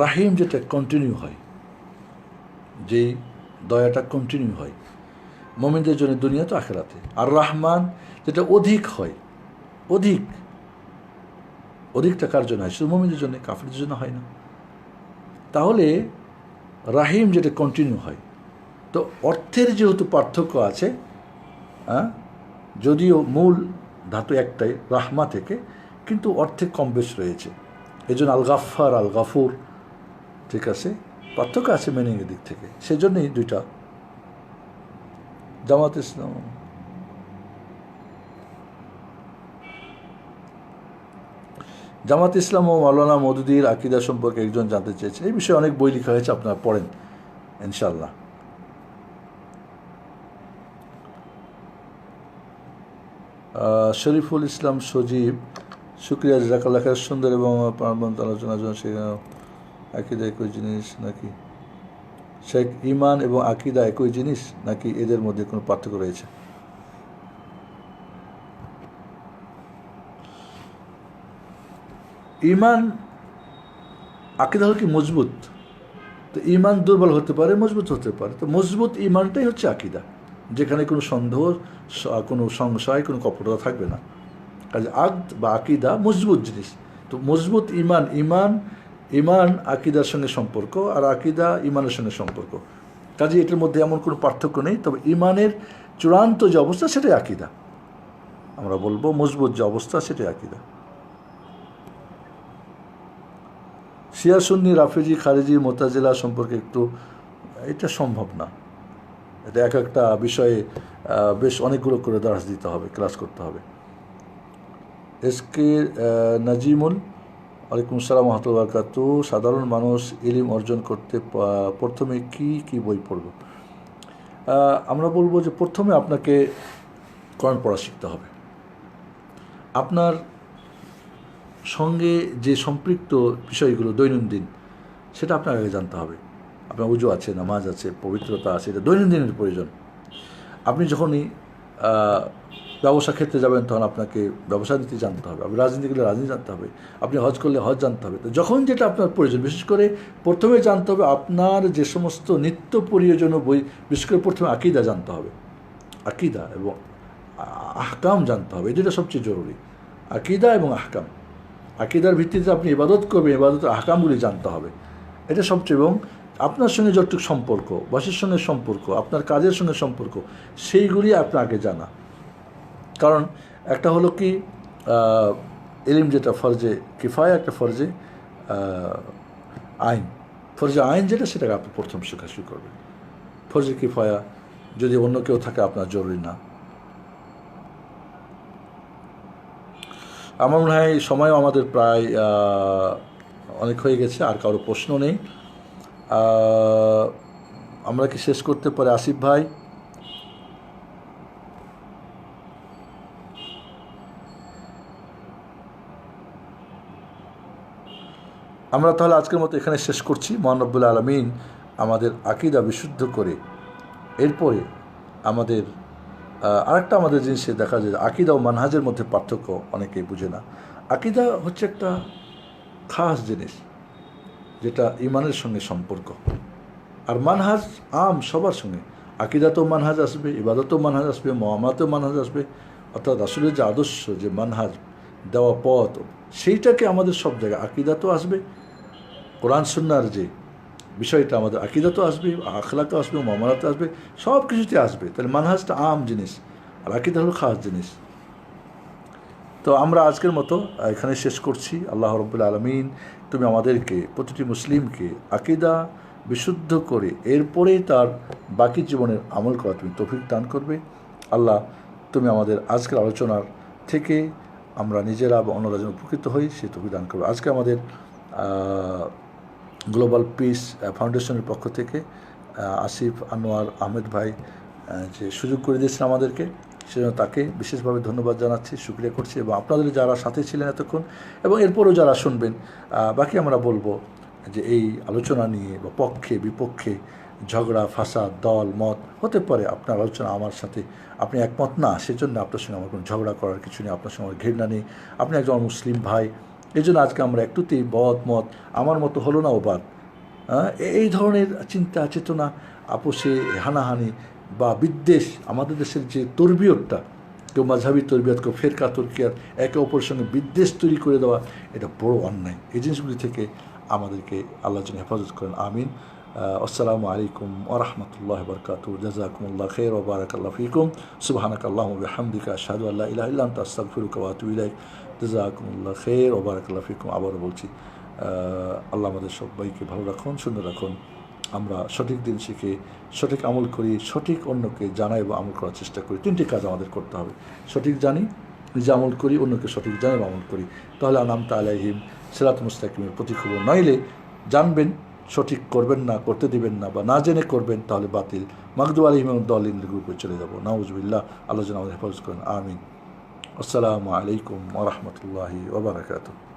রাহিম যেটা কন্টিনিউ হয়, যেই দয়াটা কন্টিনিউ হয় মুমিনদের জন্য দুনিয়াতে আখিরাতে। আর রহমান যেটা অধিক হয়, অধিকটা কার জন্য হয়? শুধু মুমিনদের জন্য, কাফিরদের জন্য হয় না। তাহলে রাহিম যেটা কন্টিনিউ হয়, তো অর্থের যেহেতু পার্থক্য আছে, যদিও মূল ধাতু একটাই রাহমা থেকে, কিন্তু অর্থে কম বেশ রয়েছে। এই জন্য আল গাফফার, আল গাফুর, ঠিক আছে, পার্থক্য আছে মিনিংয়ের দিক থেকে। সেজন্যই দুইটা। জামাত ইসলাম ও মাওলানা মওদুদীর আকীদা সম্পর্কে একজন জানতে চেয়েছেন। এই বিষয়ে অনেক বই লেখা হয়েছে, আপনারা পড়েন ইনশাআল্লাহ। শরীফুল ইসলাম সজীব শুক্রিয়া, জাজাকাল্লাহ খায়ের। সুন্দর এবং প্রাণবন্ত আলোচনার জন্য। সে আকিদা একই জিনিস নাকি? শেখ, ইমান এবং আকিদা একই জিনিস নাকি এদের মধ্যে কোনো পার্থক্য রয়েছে? ইমান, আকিদা হলো কি মজবুত, তো ইমান দুর্বল হতে পারে, মজবুত হতে পারে। তো মজবুত ইমানটাই হচ্ছে আকিদা, যেখানে কোনো সন্দেহ, কোনো সংশয়, কোনো কপটতা থাকবে না। কাজে আকদ বা আকিদা মজবুত জিনিস। তো মজবুত ইমান, ইমান আকিদার সঙ্গে সম্পর্ক, আর আকিদা ইমানের সঙ্গে সম্পর্ক। কাজে এটার মধ্যে এমন কোনো পার্থক্য নেই। তবে ইমানের চূড়ান্ত যে অবস্থা সেটাই আকিদা, আমরা বলবো মজবুত যে অবস্থা সেটাই আকিদা। শিয়া সুন্নি, রাফেজি, খারেজি, মোতাজিলা সম্পর্কে একটু, এটা সম্ভব না। এটা এক একটা বিষয়ে বেশ অনেকগুলো করে দাস দিতে হবে, ক্লাস করতে হবে। এসকে নাজিমুল, ওয়ালাইকুম আসসালাম ওয়া বারাকাতুহু। সাধারণ মানুষ ইলম অর্জন করতে প্রথমে কি বই পড়ব? আমরা বলবো যে প্রথমে আপনাকে কোরআন পড়া শিখতে হবে। আপনার সঙ্গে যে সম্পৃক্ত বিষয়গুলো দৈনন্দিন, সেটা আপনার আগে জানতে হবে। আপনার উজু আছে, নামাজ আছে, পবিত্রতা আছে, এটা দৈনন্দিনের প্রয়োজন। আপনি যখনই ব্যবসা ক্ষেত্রে যাবেন তখন আপনাকে ব্যবসা নীতি জানতে হবে। আপনি রাজনীতি করলে রাজনীতি জানতে হবে। আপনি হজ করলে হজ জানতে হবে। তো যখন যেটা আপনার প্রয়োজন, বিশেষ করে প্রথমে জানতে হবে আপনার যে সমস্ত নিত্য প্রয়োজনীয় বই, বিশেষ করে প্রথমে আকিদা জানতে হবে। আকিদা এবং আহকাম জানতে হবে, এটা সবচেয়ে জরুরি। আকিদা এবং আহকাম, আকিদার ভিত্তিতে আপনি ইবাদত করবেন, ইবাদতের আহকামগুলি জানতে হবে, এটা সবচেয়ে। এবং আপনার সঙ্গে যতটুকু সম্পর্ক, বাসের সঙ্গে সম্পর্ক, আপনার কাজের সঙ্গে সম্পর্ক, সেইগুলি আপনার আগে জানা। কারণ একটা হলো কি ইলম, যেটা ফরজে কিফায়া, একটা ফরজে আইন। ফরজে আইন যেটা, সেটাকে আপনি প্রথম শেখা শুরু করবেন। ফরজে কিফায়া যদি অন্য কেউ থাকে আপনার জরুরি না। আমার মনে হয় সময়ও আমাদের প্রায় অনেক হয়ে গেছে, আর কারো প্রশ্ন নেই। আমরা কি শেষ করতে পারি? আসিফ ভাই, আমরা তাহলে আজকের মতো এখানে শেষ করছি। মহান রব্বুল আলামিন আমাদের আকিদা বিশুদ্ধ করে, এরপরে আমাদের আরেকটা আমাদের জিনিসে দেখা যায়, আকিদা ও মানহাজের মধ্যে পার্থক্য অনেকেই বুঝে না। আকিদা হচ্ছে একটা খাস জিনিস, যেটা ইমানের সঙ্গে সম্পর্ক। আর মানহাজ আম সবার সঙ্গে। আকিদাতেও মানহাজ আসবে, ইবাদতেও মানহাজ আসবে, মুআমালাতেও মানহাজ আসবে। অর্থাৎ রাসূলের যে আদর্শ, যে মানহাজ দেওয়া পথ, সেইটাকে আমাদের সব জায়গায় আকিদাতেও আসবে। কোরআন সুন্নাহর যে বিষয়টা আমাদের আকিদাতেও আসবে, আখলাকেও আসবে, মুআমালাতেও আসবে, সব কিছুতে আসবে। তাহলে মানহাজটা আম জিনিস, আর আকিদা হলো খাস জিনিস। তো আমরা আজকের মতো এখানে শেষ করছি। আল্লাহ রাব্বুল আলামিন তুমি আমাদেরকে, প্রতিটি মুসলিমকে আকিদা বিশুদ্ধ করে এরপরেই তার বাকি জীবনের আমল করা তুমি তৌফিক দান করবে। আল্লাহ, তুমি আমাদের আজকের আলোচনার থেকে আমরা নিজেরা বা অন্যরা যেন উপকৃত হই, সে তৌফিক দান করবে। আজকে আমাদের গ্লোবাল পিস ফাউন্ডেশনের পক্ষ থেকে আসিফ আনোয়ার আহমেদ ভাই যে সুযোগ করে দিয়েছেন আমাদেরকে, সেজন্য তাকে বিশেষভাবে ধন্যবাদ জানাচ্ছি, শুকরিয়া করছি। এবং আপনাদের যারা সাথে ছিলেন এতক্ষণ, এবং এরপরও যারা শুনবেন, বাকি আমরা বলবো যে এই আলোচনা নিয়ে বা পক্ষে বিপক্ষে ঝগড়া ফাসাদ, দল মত হতে পারে। আপনার আলোচনা আমার সাথে আপনি একমত না, সেজন্য আপনার সঙ্গে আমার কোনো ঝগড়া করার কিছু নেই, আপনার সঙ্গে আমার ঘৃণা নেই। আপনি একজন মুসলিম ভাই, এই জন্য আজকে আমরা একটুতেই মত আমার মতো হলো না ও বাদ, এই ধরনের চিন্তা চেতনা, আপোষে হানাহানি বা বিদ্বেষ, আমাদের দেশের যে তরবিয়তটা, কেউ মাঝহাবি তরবিয়ত, কেউ ফেরকা তরকিয়াত, একে অপরের সঙ্গে বিদ্বেষ তৈরি করে দেওয়া, এটা বড় অন্যায়। এই জিনিসগুলি থেকে আমাদেরকে আল্লাহ যেন হেফাজত করেন, আমিন। আসসালামু আলাইকুম ওয়া রাহমাতুল্লাহি ওয়া বারাকাতুহু। জাযাকুমুল্লাহু খাইরান ওয়া বারাকাল্লাহু ফীকুম। সুবহানাকাল্লাহুম্মা ওয়া বিহামদিকা আশহাদু আল্লা ইলাহা ইল্লা আনতা আস্তাগফিরুকা ওয়া আতুবু ইলাইক। জাযাকুমুল্লাহু খাইরান ওয়া বারাকাল্লাহু ফীকুম। আবারও বলছি, আল্লাহ আমাদের সবাইকে ভালো রাখুন, সুন্দর রাখুন। আমরা সঠিক দিন শিখে সঠিক আমল করি, সঠিক অন্যকে জানাই এবং আমল করার চেষ্টা করি। তিনটি কাজ আমাদের করতে হবে: সঠিক জানি, নিজে আমল করি, অন্যকে সঠিক জানি এবং আমল করি। তাহলে আনআমতা আলাইহিম সিরাতুল মুস্তাকিমের প্রতিখবর। নইলে জানবেন, সঠিক করবেন না, করতে দিবেন না, বা না জেনে করবেন, তাহলে বাতিল মাগদুব আলাইহিম দলিল গ্রুপে চলে যাব। নাউজুবিল্লাহ। আল্লাহ যেন আমাদের হেফাজত করেন, আমিন। আসসালামু আলাইকুম ওয়া রাহমাতুল্লাহি ওয়া বারাকাতুহু।